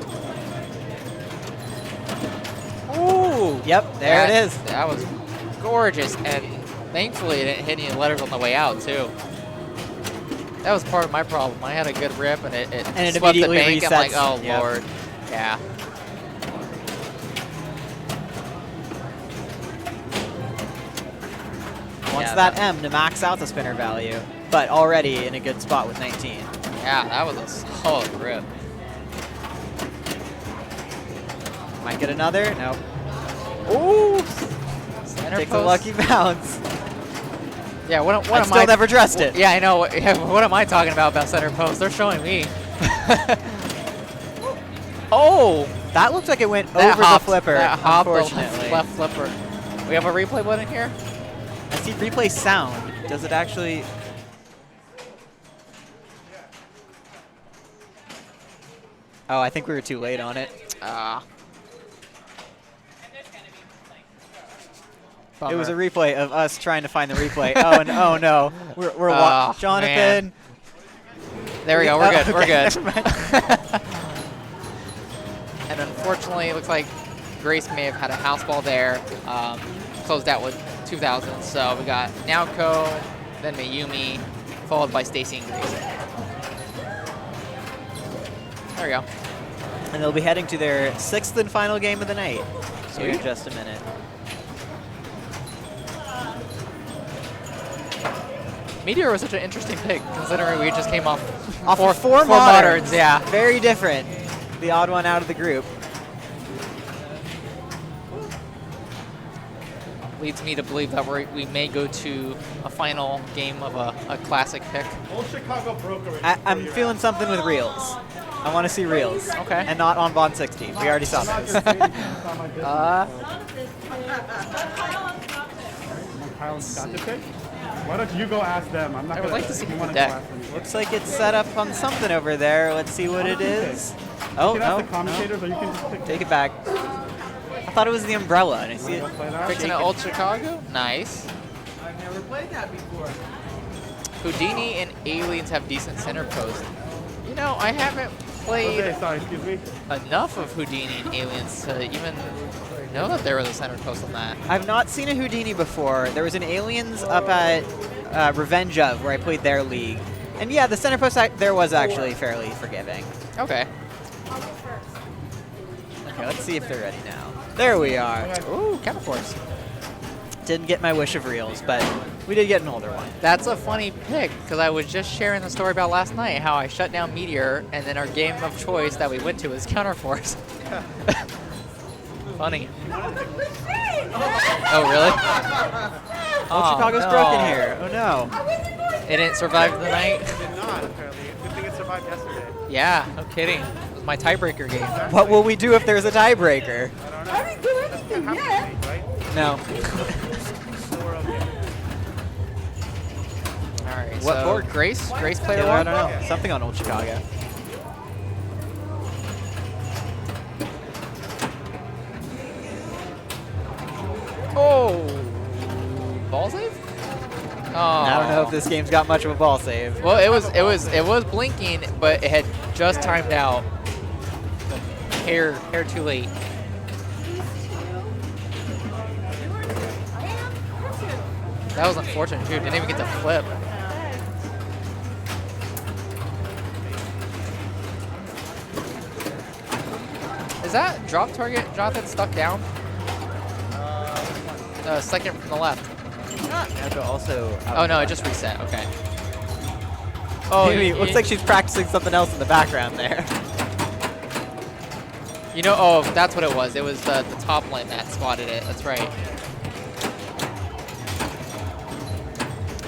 Ooh, yep, there it is. That was gorgeous, and thankfully it didn't hit any letters on the way out, too. That was part of my problem. I had a good rip, and it swept the immediately bank. resets. I'm like, oh, Yep. Lord. Yeah. Wants Yeah, that M to max out the spinner value, but already in a good spot with 19. Yeah, that was a solid rip. Might get another. Nope. Ooh! Center Takes a post. lucky bounce. Yeah, what I am still I? never dressed it. Yeah, I know. What am I talking about center post? They're showing me. Oh! That looks like it went That over hopped, the flipper, that hopped the unfortunately. left flipper. We have a replay button here? I see replay sound. Does it actually... Oh, I think we were too late on it. It was a replay of us trying to find the replay. Oh, and oh no. We're Oh, Jonathan. man. There we go. We're good. We're okay, good. never mind. And unfortunately, it looks like Grace may have had a house ball there. Closed out with 2,000. So we got Naoko, then Mayumi, followed by Stacy and Grace. There we go. And they'll be heading to their 6th and final game of the night. So in Sweet. just a minute. Meteor was such an interesting pick, considering we just came off Of four moderns. Yeah. Very different. The odd one out of the group. Leads me to believe that we may go to a final game of a classic pick. Old Chicago broke already. I'm feeling something with reels. I want to see reels. Okay. And not on Bond 60. We already saw those. Kyle and Scott to pick? Why don't you go ask them? I'm not I would gonna, like to see if you the wanna deck. Go ask them. Looks like it's set up on something over there. Let's see what it is. Oh, You can ask no. the commentators, or you can just pick. Take it back. I thought it was the umbrella, and I see it. Go play that. Fixing an old Chicago? Nice. I've never played that before. Houdini and Aliens have decent center post. You know, I haven't played Okay, sorry, excuse me. enough of Houdini and Aliens to even know that there was a center post on that. I've not seen a Houdini before. There was an Aliens up at Revenge of, where I played their league. And yeah, the center post there was actually fairly forgiving. Okay. Okay, let's see if they're ready now. There we are. Ooh, Counterforce. Didn't get my wish of reels, but we did get an older one. That's a funny pick, because I was just sharing the story about last night, how I shut down Meteor, and then our game of choice that we went to was Counterforce. Funny. Oh, really? Oh, Chicago's no. broken here. Oh no. It didn't survive the night? It did not, apparently. Good thing it survived yesterday. Yeah, no kidding. It was my tiebreaker game. What will we do if there's a tiebreaker? I didn't do anything yet. Right? No. So we're okay. All right, What so board? Grace played I along? don't know. Something on Old Chicago. Oh, ball save? Oh, I don't know if this game's got much of a ball save. Well, it was blinking, but it had just timed out. Hair too late. That was unfortunate too. Didn't even get to flip. Is that drop target, Jonathan, stuck down? Second from the left. Naoko also. Oh no, it just reset. Okay. Oh, Maybe, looks like she's practicing something else in the background there. You know, oh, that's what it was. It was the top lane that spotted it. That's right.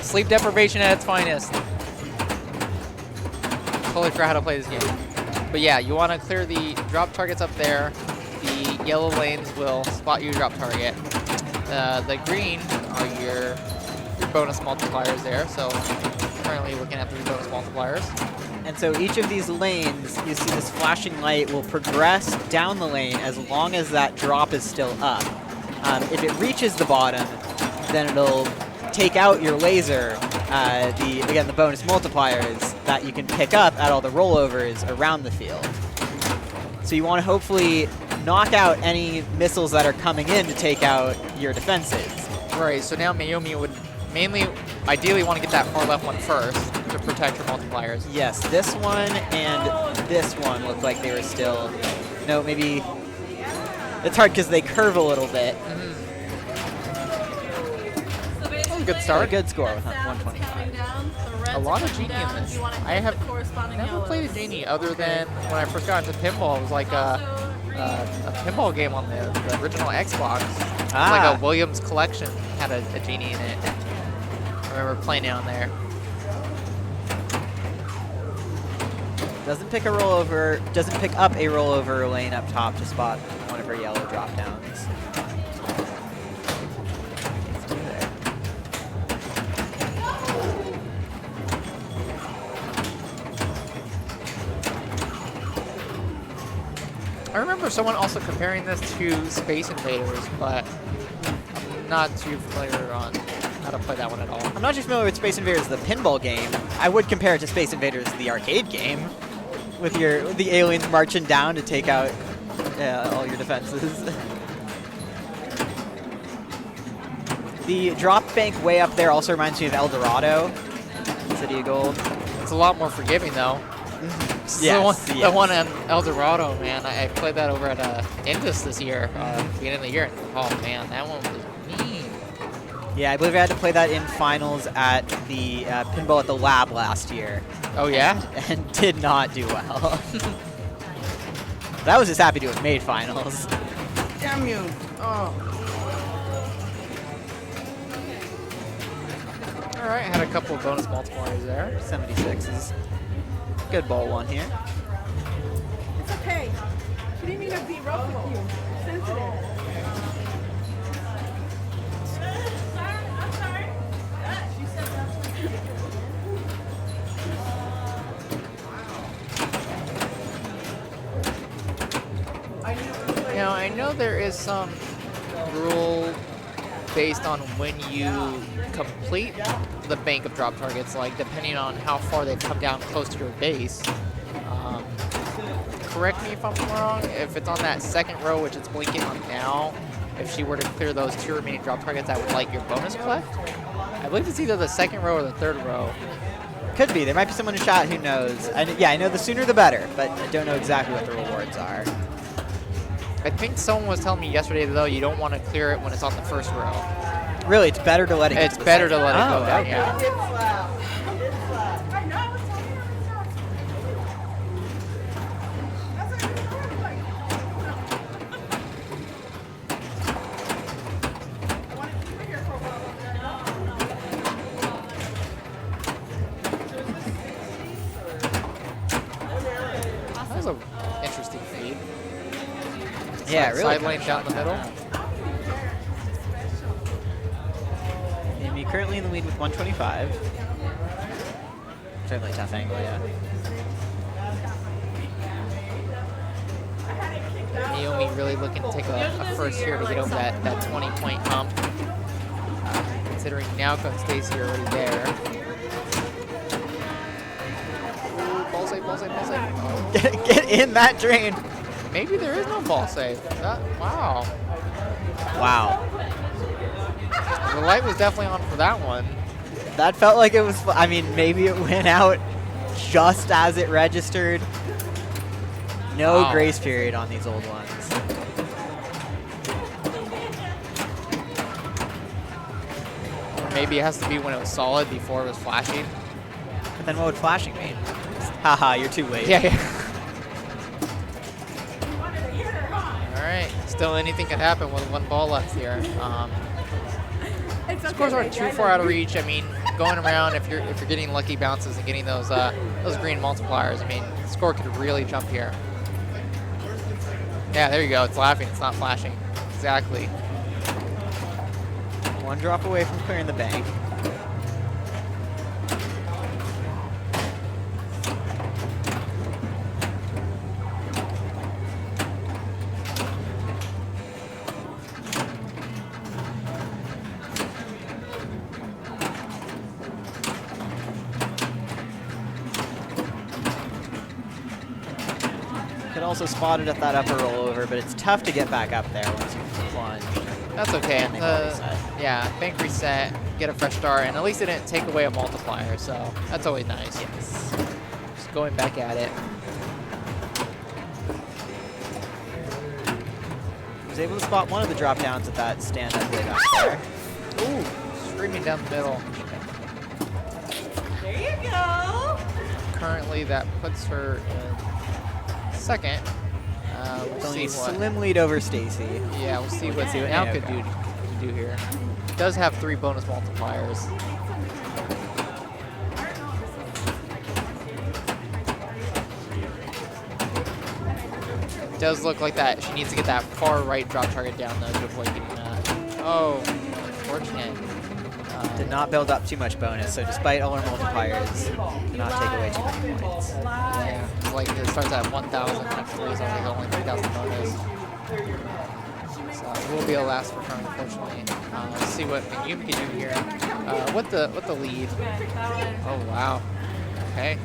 Sleep deprivation at its finest. Totally forgot how to play this game. But yeah, you want to clear the drop targets up there. The yellow lanes will spot your drop target. The green are your bonus multipliers there. So currently looking at 3 bonus multipliers. And so each of these lanes, you see this flashing light will progress down the lane as long as that drop is still up. If it reaches the bottom, then it'll take out your laser, again, the bonus multipliers that you can pick up at all the rollovers around the field. So you want to hopefully knock out any missiles that are coming in to take out your defenses. Right, so now Mayumi would mainly, ideally want to get that far left one first to protect her multipliers. Yes, this one and this one look like they were still, no, maybe, it's hard because they curve a little bit. Good start. A good score with 120. A lot of Genie in this. I have never played a Genie other than when I first got into pinball. It was like a pinball game on the original Xbox. It was like a Williams collection, had a Genie in it. I remember playing it on there. Doesn't pick up a rollover lane up top to spot one of her yellow drop downs. I remember someone also comparing this to Space Invaders, but I'm not too familiar on how to play that one at all. I'm not too familiar with Space Invaders, the pinball game. I would compare it to Space Invaders, the arcade game, with the aliens marching down to take out all your defenses. The drop bank way up there also reminds me of El Dorado, City of Gold. It's a lot more forgiving, though. Yes, the one on El Dorado, man. I played that over at Indus this year, beginning of the year. Oh man, that one was mean. Yeah, I believe I had to play that in finals at the pinball at the lab last year. Oh yeah? And did not do well. But I was just happy to have made finals. Damn you. Oh. All right, had a couple of bonus multipliers there. 76 is good ball one here. It's okay. She didn't mean to be rough with you. Sensitive. I'm sorry. She said Now, I know there is some rule based on when you complete the bank of drop targets, like depending on how far they've come down close to your base. Correct me if I'm wrong, if it's on that second row, which it's blinking on now, if she were to clear those 2 remaining drop targets, that would light your bonus collect. I believe it's either the second row or the third row. Could be. There might be someone who shot. Who knows? Yeah, I know the sooner the better, but I don't know exactly what the rewards are. I think someone was telling me yesterday, though, you don't want to clear it when it's on the first row. Really, it's better to let it go. It's better to let it go down, okay. yeah. I know. I was telling her. That's what I was like. I wanted to be here for a while. That was an interesting feed. Yeah, really. Side lane down the middle. Amy currently in the lead with 125. Certainly a tough angle, yeah. Naomi really looking to take a first here to get over that 20-point hump. Considering Naoko and Stacy are already there. Ooh, ball save, ball save, ball save. Oh. Get in that drain. Maybe there is no ball save. Wow. Wow. The light was definitely on for that one. That felt like it was, I mean, maybe it went out just as it registered. No grace period on these old ones. Maybe it has to be when it was solid before it was flashing. But then what would flashing mean? Haha, you're too late. Yeah. All right. Still anything can happen with 1 ball left here. Scores aren't too far out of reach. I mean, going around, if you're getting lucky bounces and getting those green multipliers, I mean, the score could really jump here. Yeah, there you go. It's laughing. It's not flashing. Exactly. 1 drop away from clearing the bank. also spotted at that upper rollover, but it's tough to get back up there once you plunge. That's okay. And they will reset. Yeah, bank reset, get a fresh start, and at least it didn't take away a multiplier, so that's always nice. Yes. Just going back at it. Was able to spot one of the drop downs at that stand up way back there. Ooh, screaming down the middle. There you go. Currently, that puts her in second. We'll It's only a see what. slim lead over Stacy. Yeah, we'll see what See what now Nao could do here. Does have 3 bonus multipliers. It does look like that. She needs to get that far right drop target down though to avoid getting that. Oh, unfortunate. Did not build up too much bonus, so despite all her multipliers, did not take away too many points. Yeah, it's like it starts at 1,000 actually, so it's only 3,000 bonus. So it will be a last for her, unfortunately. Let's see what Yumi can do here. With the lead. Oh wow. Okay.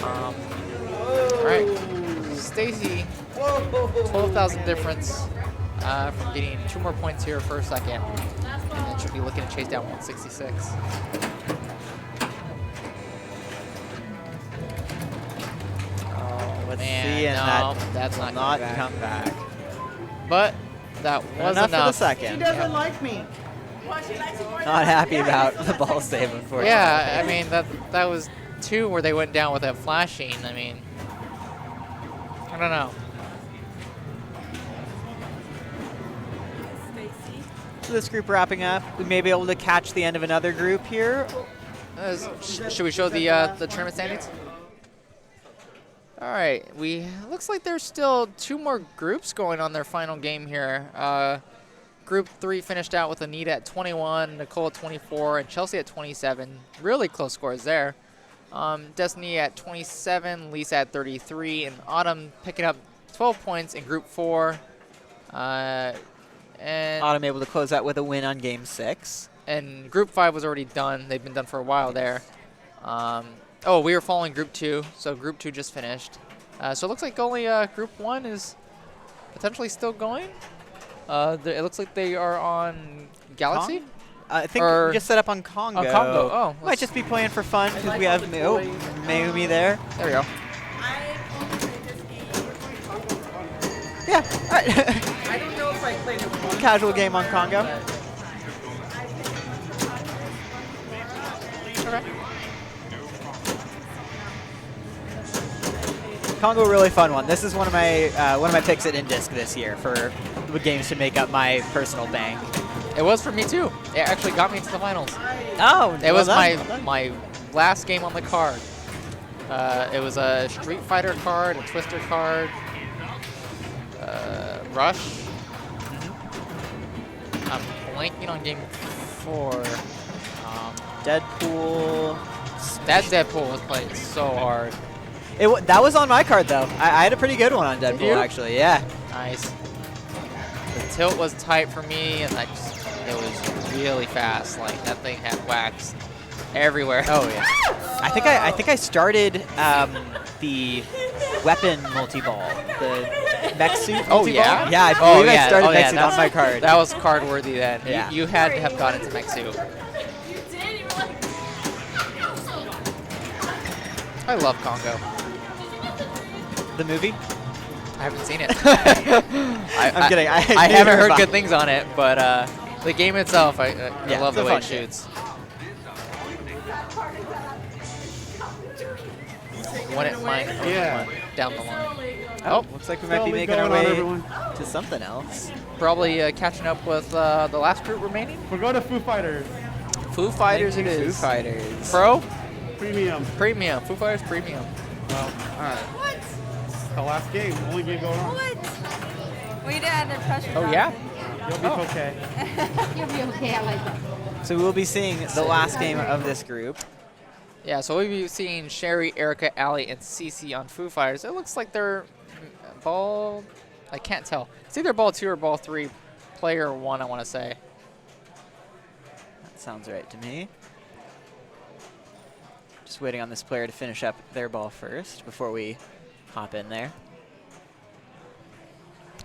All right. Stacy, 12,000 difference from getting 2 more points here for a second, and then she'll be looking to chase down 166. Let's Man, see, and no, that that's will not not coming come back. But that was Enough for the She second. doesn't like me. Not happy about the ball save, unfortunately. Yeah, I mean that was 2 where they went down with a flashing. I mean, I don't know. So this group wrapping up, we may be able to catch the end of another group here. Should we show the tournament standings? All right, looks like there's still 2 more groups going on their final game here. Group 3 finished out with Anita at 21, Nicole at 24, and Chelsea at 27. Really close scores there. Destiny at 27, Lisa at 33, and Autumn picking up 12 points in Group 4. And Autumn able to close out with a win on Game 6. And Group 5 was already done. They've been done for a while there. Oh, we were following Group 2, so Group 2 just finished. So it looks like only Group 1 is potentially still going. It looks like they are on Galaxy. I think Or- we just set up on Congo. On Congo, oh, Might just be playing for fun because we have Mayumi there. There we go. Yeah, all right. I don't know if I played it once. Casual game on Congo. Okay. Congo, really fun one. This is one of my picks at Indisc this year for the games to make up my personal bank. It was for me too. It actually got me to the finals. Oh, It was well done. my last game on the card. It was a Street Fighter card, a Twister card, Rush. I'm blanking on game 4. Deadpool. That Deadpool was played so hard. That was on my card though. I had a pretty good one on you? Deadpool actually. Yeah. Nice. The tilt was tight for me, and it was really fast. Like that thing had wax everywhere. Oh yeah. I think I started the weapon multi-ball, the mech suit. Oh, multi-ball. yeah? Yeah, I Oh, believe I yeah. started Oh, mech yeah, suit on my card. That was card worthy then. Yeah. You had to have gotten into mech suit. You did. You were like, I love Congo. The movie. I haven't seen it. I'm kidding. I haven't heard good things on it, but the game itself, I Yeah, love it's the a way it fun game. shoots. When it might Yeah. down the line. Oh, looks like we might be Slowly making our going on, way everyone. to something else. Probably catching up with the last group remaining. We're going to Foo Fighters. Foo Fighters Thank it you, is. Foo Fighters. Pro? Premium. Premium. Foo Fighters Premium. Well, all right. what? The last game. Only game going on. What? We did under pressure. Oh, yeah? You'll be okay. You'll be okay, I like that. So we'll be seeing the last game of this group. Yeah, so we'll be seeing Sherry, Erica, Allie, and Cece on Foo Fighters. It looks like they're ball... I can't tell. It's either ball 2 or ball 3. Player 1, I want to say. That sounds right to me. Just waiting on this player to finish up their ball first before we hop in there.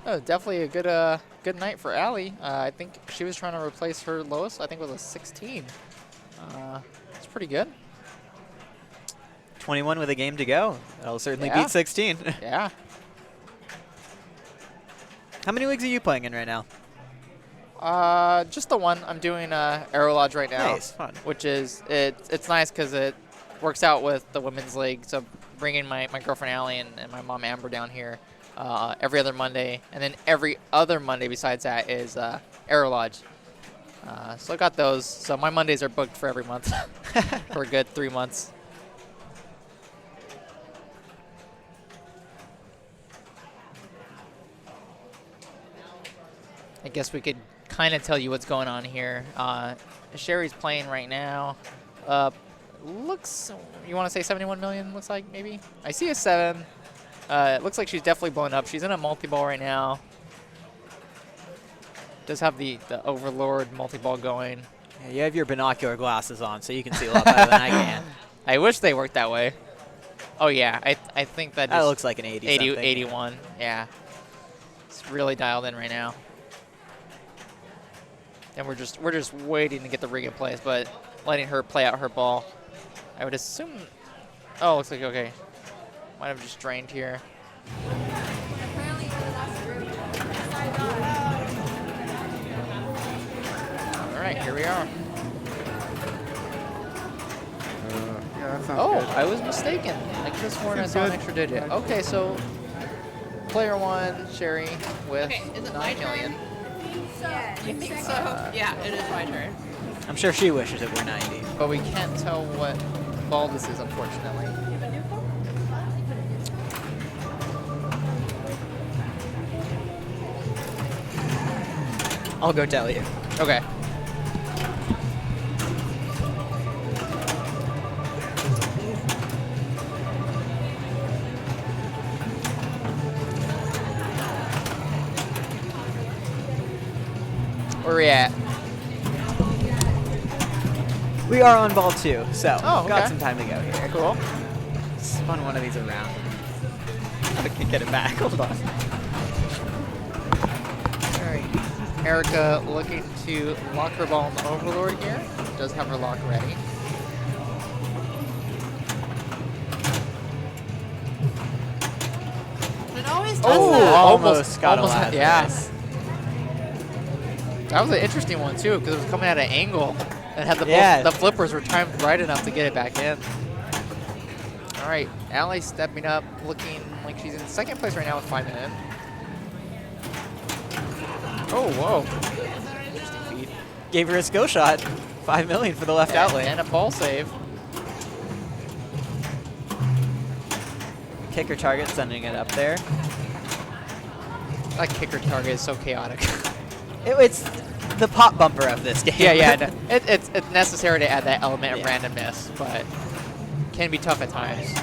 Oh, definitely a good night for Allie. I think she was trying to replace her lowest. I think it was a 16. It's pretty good. 21 with a game to go. That'll certainly Yeah. beat 16. Yeah. How many leagues are you playing in right now? Just the one. I'm doing Aero Lodge right now. Nice, fun. Which is it's nice because it works out with the women's league. So bringing my girlfriend Allie and my mom Amber down here every other Monday, and then every other Monday besides that is Aero Lodge. So I got those. So my Mondays are booked for every month for a good 3 months. I guess we could kind of tell you what's going on here. Sherry's playing right now. Looks, you want to say 71 million, looks like, maybe? I see a 7. It looks like she's definitely blown up. She's in a multi-ball right now. Does have the Overlord multi-ball going. Yeah, you have your binocular glasses on, so you can see a lot better than I can. I wish they worked that way. Oh, yeah. I think that That looks like an 80 something. 81, yeah. It's really dialed in right now. And we're just waiting to get the rig in place, but letting her play out her ball. I would assume. Oh, looks like okay. Might have just drained here. All right, here we are. Yeah, that sounds Oh, good. I was mistaken. I could have sworn I Seems saw an good. extra digit. Okay, so player 1, Sherry, with Okay, is it my 9 million. You think so? Yeah, it is my turn. I'm sure she wishes it were 90. But we can't tell what ball this is, unfortunately. I'll go tell you. Okay. Where are we at? We are on ball 2, so Oh, okay. got some time to go here. Cool. Spun one of these around. I can get it back. Hold on. All right. Erica looking to lock her ball in the Overlord here. Does have her lock ready. It always does Oh, that. almost got a almost, last. yeah. That was an interesting one too, because it was coming at an angle and had the flippers were timed right enough to get it back in. All right, Allie stepping up, looking like she's in second place right now with 5 minutes. Oh, whoa! Interesting feed. Gave her a skill shot. 5 million for the left outlet. And a ball save. Kicker target, sending it up there. That kicker target is so chaotic. It's the pop bumper of this game. yeah. No, it's necessary to add that element of Yeah. randomness, but can be tough at times.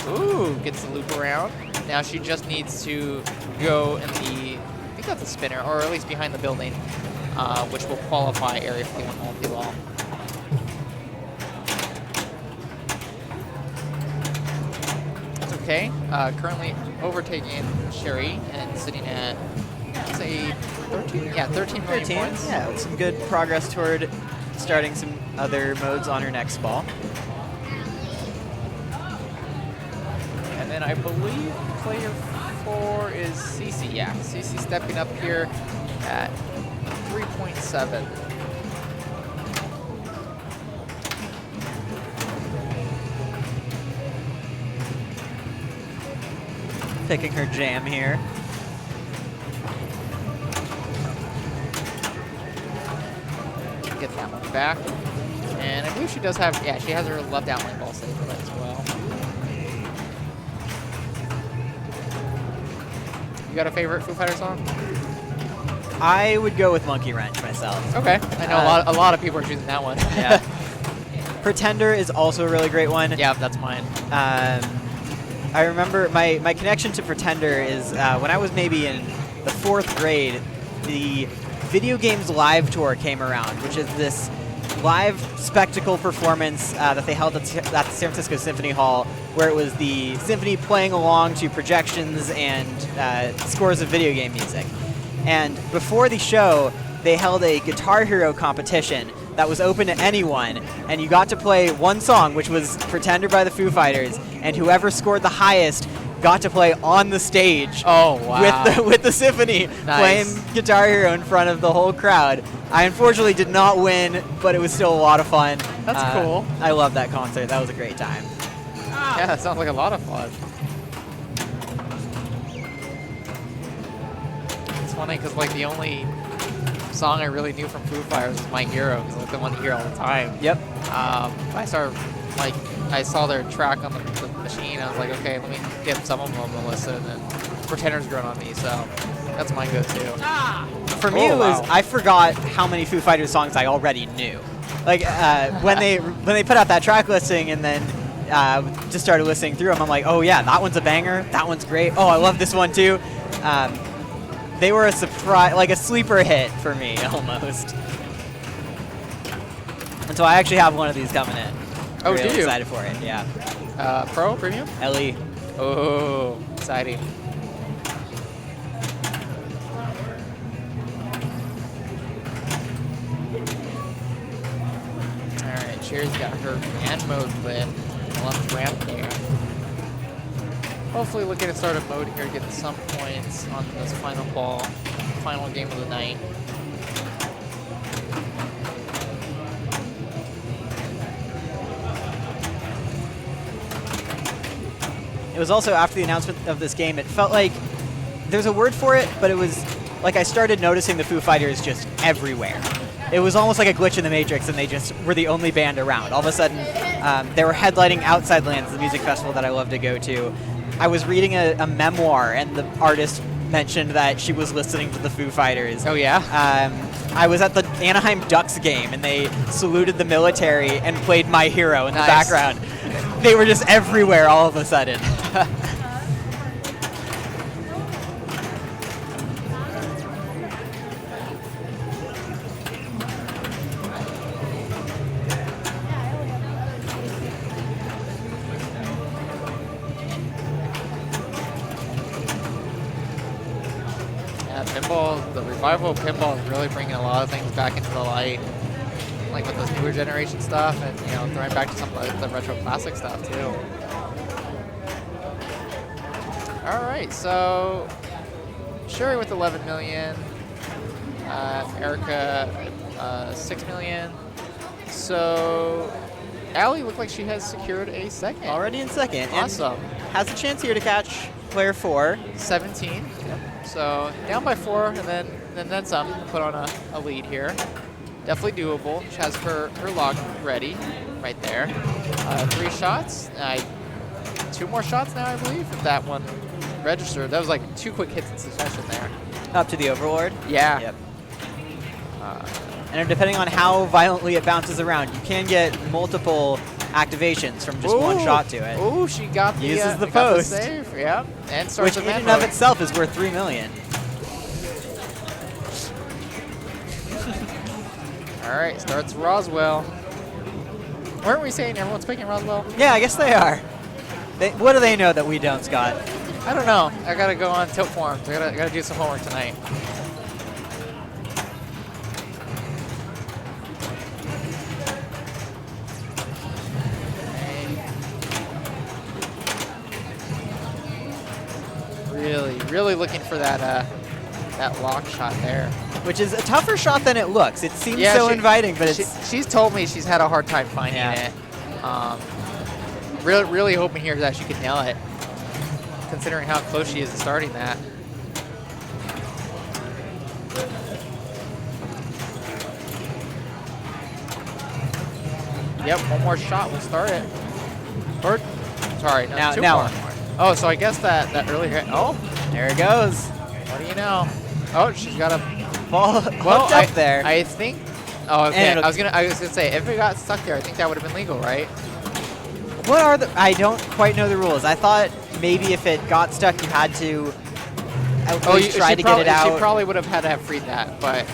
Ooh, gets the loop around. Now she just needs to go in the, I think that's a spinner, or at least behind the building, which will qualify Area 51 multi-ball. That's okay. Currently overtaking Sherry and sitting at, say, 13? Yeah, 13 million 13. points. Yeah, with some good progress toward starting some other modes on her next ball. And then I believe player 4 is CC. Yeah, CC stepping up here at 3.7. Picking her jam here. Get that one back. And I believe she does have, yeah, she has her left outline ball saved for that as well. You got a favorite Foo Fighters song? I would go with Monkey Wrench myself. Okay. I know a lot of people are choosing that one. Yeah. Pretender is also a really great one. Yeah, that's mine. I remember my connection to Pretender is when I was maybe in the 4th grade, the Video Games Live Tour came around, which is this live spectacle performance that they held at the San Francisco Symphony Hall, where it was the symphony playing along to projections and scores of video game music. And before the show, they held a Guitar Hero competition that was open to anyone, and you got to play one song, which was Pretender by the Foo Fighters, and whoever scored the highest got to play on the stage. Oh, wow. With the symphony playing Guitar Hero in front of the whole crowd. I unfortunately did not win, but it was still a lot of fun. That's cool. I love that concert. That was a great time. Yeah, that sounds like a lot of fun. It's funny because like the only song I really knew from Foo Fighters was My Hero, because like the one you hear all the time. Yep. I saw their track on the machine. I was like, okay, let me give some of them a listen, and Pretender's grown on me, so that's my go-to. For me, it was I forgot how many Foo Fighters songs I already knew. Like when they put out that track listing and then just started listening through them, I'm like, oh yeah, that one's a banger. That one's great. Oh, I love this one too. They were a surprise, like a sleeper hit for me almost. And so I actually have one of these coming in. Oh, really do you? Excited for it, yeah. Pro, Premium? LE. Oh, exciting. Alright, Cherry's got her hand mode lit. Left ramp there. Hopefully we'll get a started mode here, get some points on this final ball, final game of the night. It was also after the announcement of this game, it felt like there's a word for it, but it was like I started noticing the Foo Fighters just everywhere. It was almost like a glitch in the Matrix, and they just were the only band around. All of a sudden, they were headlining Outside Lands, the music festival that I love to go to. I was reading a memoir, and the artist mentioned that she was listening to the Foo Fighters. Oh, yeah? I was at the Anaheim Ducks game, and they saluted the military and played My Hero in the background. They were just everywhere all of a sudden. Pinball, the revival of pinball is really bringing a lot of things back into the light, like with this newer generation stuff, and throwing back to some of the retro classic stuff too. All right, so Sherry with 11 million, Erica 6 million. So Allie looked like she has secured a second. Already in second. Awesome. And has a chance here to catch player 4. 17. Yep. So down by 4, and then some. Put on a lead here. Definitely doable. She has her log ready right there. 3 shots. 2 more shots now, I believe, if that one registered. That was like 2 quick hits in succession there. Up to the Overlord? Yeah. Yep. And depending on how violently it bounces around, you can get multiple activations from just one shot to it. Ooh, she got the uses the got post, the save. Yeah, and starts which the in and man of mode. itself is worth 3 million. All right, starts Roswell. Weren't we saying everyone's picking Roswell? Yeah, I guess they are. What do they know that we don't, Scott? I don't know. I gotta go on tilt forums. I gotta do some homework tonight. Really looking for that lock shot there. Which is a tougher shot than it looks. It seems so inviting, but she's told me she's had a hard time finding it. Really hoping here that she can nail it, considering how close she is to starting that. Yep, one more shot will start it. Or, sorry, no, two more. Oh, so I guess that early hit. Oh, there it goes. What do you know? Oh, she's got a ball hooked up there. I think. Oh, okay. I was gonna say if it got stuck there, I think that would have been legal, right? What are the? I don't quite know the rules. I thought maybe if it got stuck, you had to at least try to get it out. She probably would have had to have freed that, but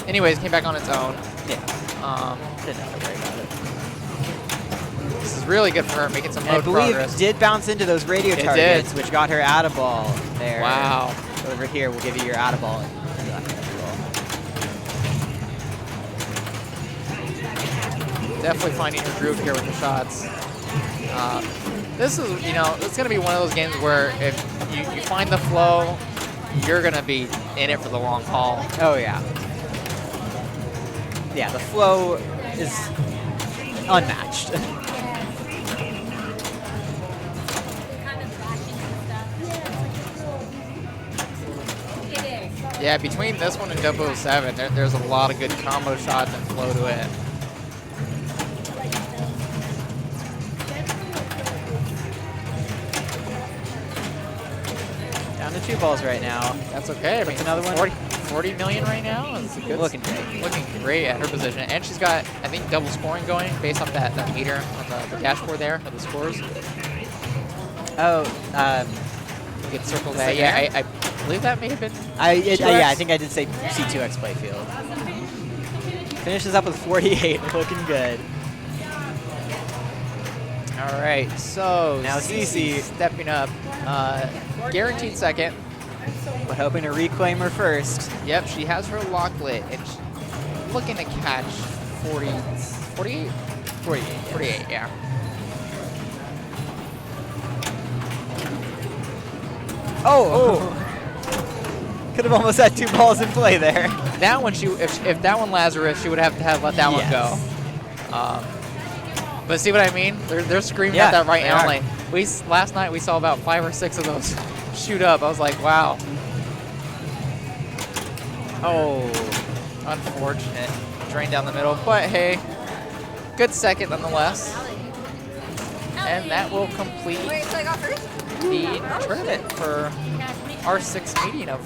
anyways, came back on its own. Yeah. Didn't have to worry about it. This is really good for her, making some And I mode believe progress. it did bounce into those radio It targets, did. which got her out of ball there. Wow. Over here, we'll give you your out of ball. Definitely finding her groove here with the shots. This is, you know, it's going to be one of those games where if you find the flow, you're going to be in it for the long haul. Oh, yeah. Yeah, the flow is unmatched. Yeah, between this one and 007, there's a lot of good combo shots and flow to it. Down to 2 balls right now. That's okay. I mean, another one? 40 million right now. Is good. Looking great. Looking great at her position. And she's got, I think, double scoring going based off that meter on the dashboard there of the scores. Oh, You get circled that. Yeah, I believe that may have been yeah, I think I did say C2X playfield. Finishes up with 48, looking good. All right, so Now CeCe CeCe. stepping up, guaranteed second. We're hoping to reclaim her first. Yep, she has her lock lit, and she's looking to catch 48? 48. 48, yeah. Oh! Could have almost had 2 balls in play there. That one, if that one Lazarus, she would have to have let that one go. But see what I mean? They're screaming Yeah, at that right they now are. lane. Last night we saw about 5 or 6 of those shoot up. I was like, wow. Oh, unfortunate. Drain down the middle, but hey, good second nonetheless. And that will complete the tournament for our 6th meeting of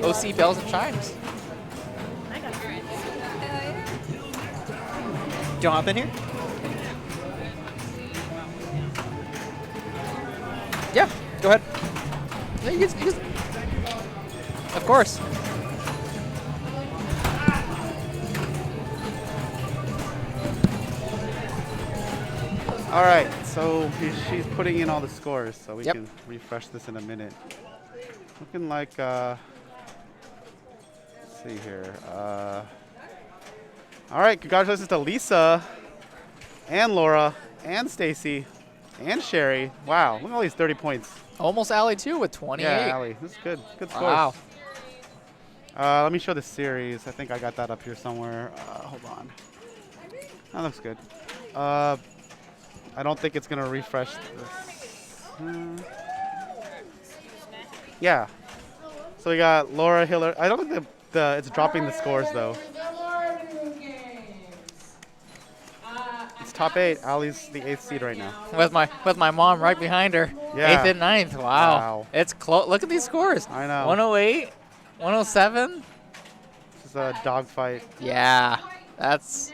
OC Bells and Chimes. Do you hop in here? Yeah, go ahead. Yeah, you can, of course. All right, so she's putting in all the scores, so we Yep. can refresh this in a minute. Looking like, let's see here. All right, congratulations to Lisa and Laura and Stacy and Sherry. Wow, look at all these 30 points. Almost Allie too with 28. Yeah, Allie, this is good. Good scores. Wow. Let me show the series. I think I got that up here somewhere. Hold on. That looks good. I don't think it's gonna refresh this. Yeah. So we got Laura Hiller. I don't think it's dropping the scores though. It's top 8. Allie's the 8th seed right now. With my mom right behind her. Yeah. 8th and 9th. Wow. Wow. It's close. Look at these scores. I know. 108, 107. This is a dogfight. Yeah. It's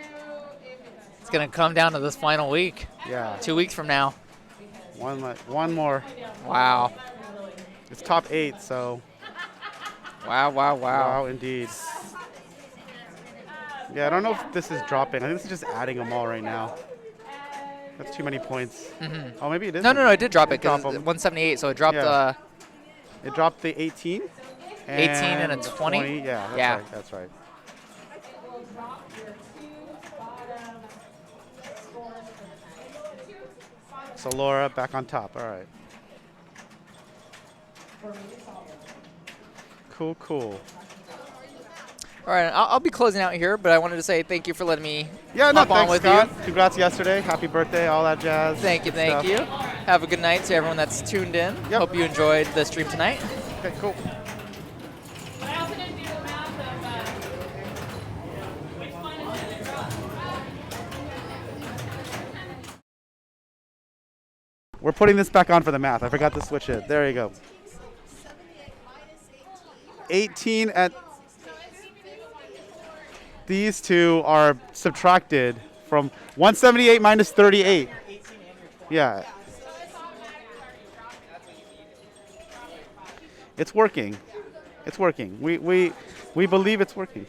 going to come down to this final week. Yeah. 2 weeks from now. One more. Wow. It's top 8, so. Wow, wow, wow. Wow, indeed. Yeah, I don't know if this is dropping. I think this is just adding them all right now. That's too many points. Mhm. Oh, maybe it is. No, it did drop it because dropped 'em. 178, so it dropped Yeah. It dropped the 18. 18 and a 20? Yeah, that's Yeah. right. That's right. So Laura back on top. All right. Cool, cool. All right, I'll be closing out here, but I wanted to say thank you for letting me Yeah, no, hop on thanks, with Scott. you. Congrats yesterday. Happy birthday, all that jazz. Thank you, Good thank stuff. you. Have a good night to everyone that's tuned in. Yep. Hope you enjoyed the stream tonight. Okay, cool. I also didn't do the math of which one is it drop. We're putting this back on for the math. I forgot to switch it. There you go. 18 at these two are subtracted from 178 minus 38. Yeah. It's working. It's working. We believe it's working.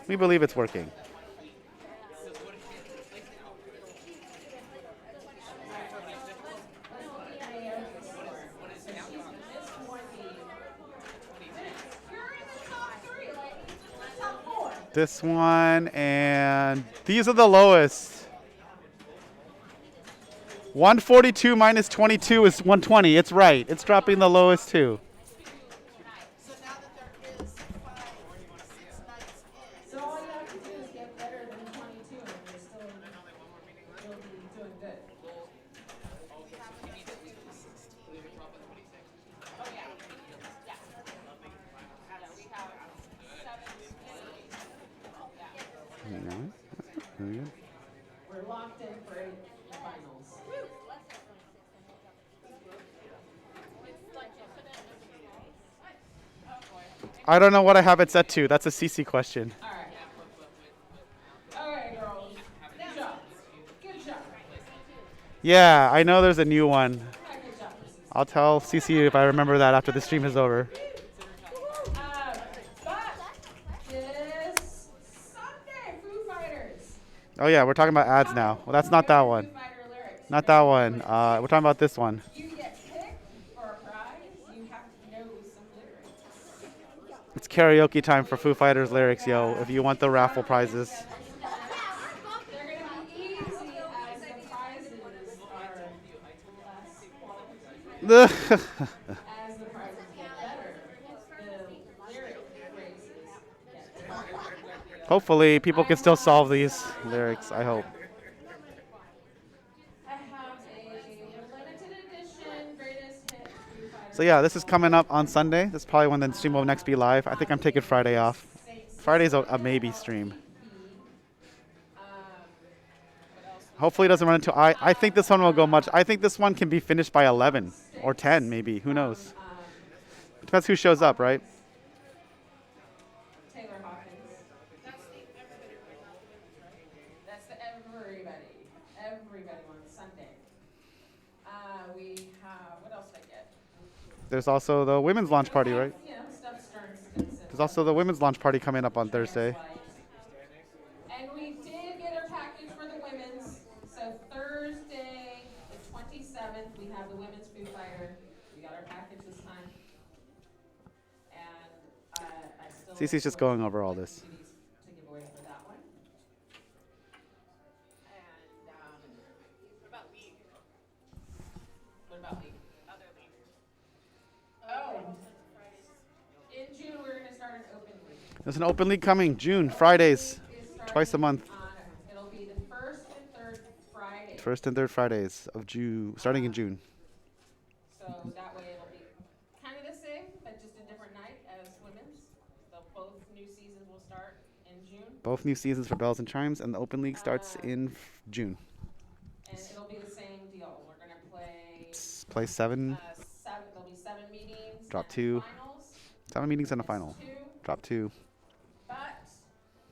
We believe it's working. This one, and these are the lowest. 142 minus 22 is 120. It's right. It's dropping the lowest too. So all you have to do is get better than 22 and you're still you'll be doing good. We're locked in for finals. I don't know what I have it set to. That's a CC question. All right. All right, girls. Good job. Good job. Yeah, I know there's a new one. Good job. I'll tell CC if I remember that after the stream is over. But this Sunday, Foo Fighters. Oh yeah, we're talking about ads now. Well, that's not that one. Foo Fighter lyrics. Not that one. We're talking about this one. You get picked for a prize. You have to know some lyrics. It's karaoke time for Foo Fighters lyrics, yo. If you want the raffle prizes. They're going to be easy as the prizes are less qualified. As the prizes get better, the lyric phrases get better. Hopefully, people can still solve these lyrics. I hope. I have a limited edition greatest hit Foo Fighters. So yeah, this is coming up on Sunday. This is probably when the stream will next be live. I think I'm taking Friday off. Friday's a maybe stream. Hopefully it doesn't run into. I think this one will go much. I think this one can be finished by 11 or 10 maybe. Who knows? Depends who shows up, right? Taylor Hawkins. That's the everybody. Everybody on Sunday. We have, what else did I get? There's also the women's launch party, right? You know, stuff Stern's considered. There's also the women's launch party coming up on Thursday. And we did get our package for the women's. So Thursday, the 27th, we have the women's Foo Fighter. We got our package this time. And I still. CC's just going over all this. To give away for that one. And what about League? What about League? Other League. Oh. In June, we're going to start an open league. There's an open league coming June, Fridays, twice a month. It'll be the first and third Friday. First and third Fridays of June, starting in June. So that way it'll be kind of the same, but just a different night as women's. Both new seasons will start in June. Both new seasons for Bells and Chimes, and the open league starts in June. And it'll be the same deal. We're going to play. Play 7. There'll be 7 meetings. Drop and 2. Finals. 7 meetings and a final. 2. Drop 2. But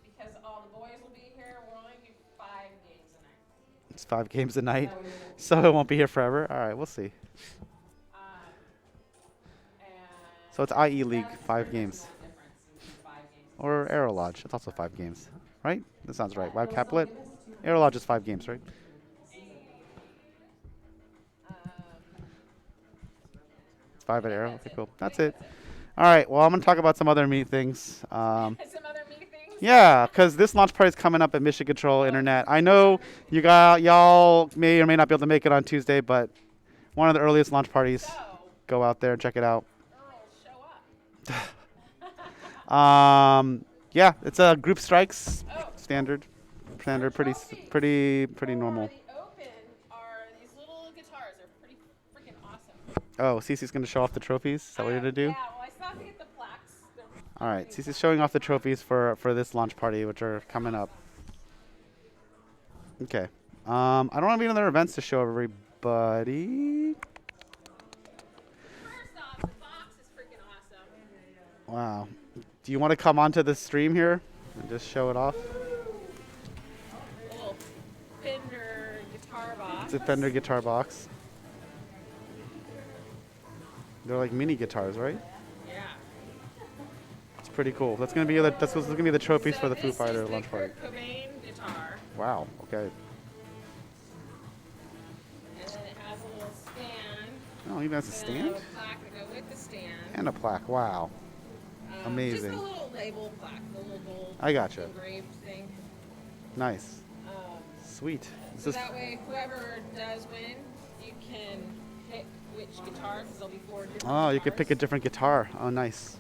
because all the boys will be here, we'll only do 5 games a night. It's 5 games a night, So we will- so it won't be here forever. All right, we'll see. and So it's IE League, that's 5 pretty much games. the difference in 5 games. Or Aero Lodge, it's also 5 games, right? That sounds right. Wow, Caplet. Aero Lodge is 5 games, right? It's 5 at Aero. Okay, cool. That's it. All right. Well, I'm gonna talk about some other meet things. Some other meetings? Yeah, because this launch party is coming up at Mission Control Internet. I know y'all may or may not be able to make it on Tuesday, but one of the earliest launch parties. So, Go out there and check it out. girls, show up. Yeah, it's a group strikes, Oh. standard, pretty normal. For the open are these little guitars. They're pretty freaking awesome. Oh, Cece's gonna show off the trophies. Is that what you're gonna do? Yeah, well, I still have to get the plaques. They're All right, Cece's showing off the trophies for this launch party, which are coming up. Okay. I don't have any other events to show everybody. First off, the box is freaking awesome. Wow. Do you want to come onto the stream here and just show it off? Little Fender guitar box. It's a Fender guitar box. They're like mini guitars, right? Yeah. It's pretty cool. That's gonna be the trophies So for the Foo this Fighter is the launch party. Kurt Cobain guitar, Wow. Okay. and then it has a little stand. Oh, even has a And then stand a plaque to go with the stand. and a plaque. Wow. Amazing. Just a little label plaque, the little gold I gotcha. engraved thing. Nice. Um, Sweet. This so is that way, whoever does win, you can pick which guitar, because there'll be 4 different oh, you could pick a guitars. different guitar. Oh, nice.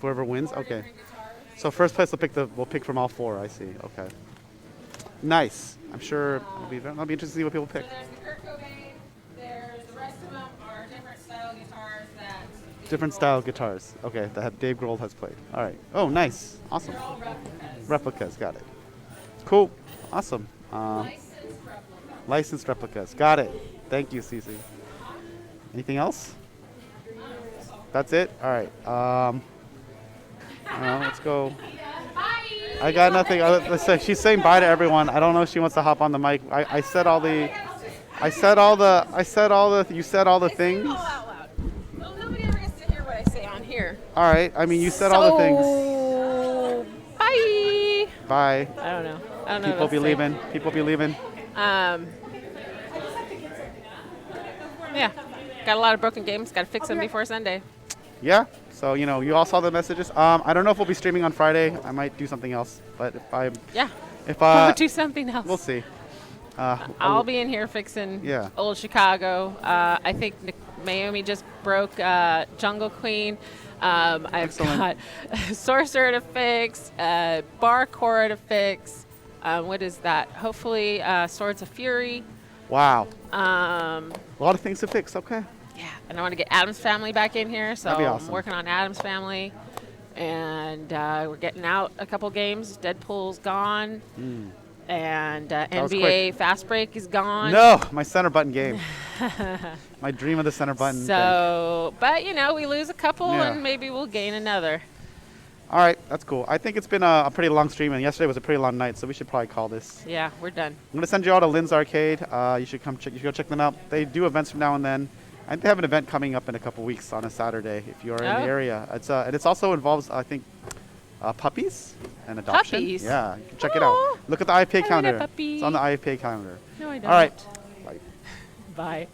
Whoever wins. 4 Okay. different guitars. So first place we'll pick from all 4. I see. Okay. Nice. I'm sure it'll be interesting to see what people So pick. there's the Kurt Cobain. There's the rest of them are different style guitars that. Different style guitars. Okay, that Dave Grohl has played. All right. Oh, nice. Awesome. They're all replicas. Replicas. Got it. Cool. Awesome. Licensed replicas. Licensed replicas. Got it. Thank you, Cece. Anything else? That's it? All right. Let's go. I got nothing. She's saying bye to everyone. I don't know if she wants to hop on the mic. You said all the things. All out loud. Well, nobody ever gets to hear what I say on here. All right. I mean, you said all the things. Bye. Bye. I don't know. I don't know. People what be to say. leaving. People be leaving. Yeah. Got a lot of broken games. Got to fix them before Sunday. Yeah. So, you all saw the messages. I don't know if we'll be streaming on Friday. I might do something else. But Yeah. if We'll do something else. we'll see. I'll be in here fixing Yeah. old Chicago. I think Naomi just broke Jungle Queen. I've Excellent. got Sorcerer to fix, Bar Cora to fix. What is that? Hopefully Swords of Fury. Wow. Yeah, A lot of things to fix. Okay. and I want to get Adam's Family back in here, so That'd be awesome. I'm working on Adam's Family. And we're getting out a couple games. Deadpool's gone. And was NBA Fast Break is gone. No, my center button game. My dream of the center button. thing. So, but we lose a couple Yeah. and maybe we'll gain another. All right, that's cool. I think it's been a pretty long stream, and yesterday was a pretty long night, so we should probably call this. Yeah, we're done. I'm gonna send you all to Lynn's Arcade. You should come check. You should go check them out. They do events from now and then. And they have an event coming up in a couple weeks on a Saturday if you are in the Oh. area. And it's also involves, I think, puppies and adoption. Puppies? Yeah, you can check it out. Aw, Look at the IFPA I want a calendar. puppy. It's on the IFPA calendar. No, I don't. All right. Bye. Bye.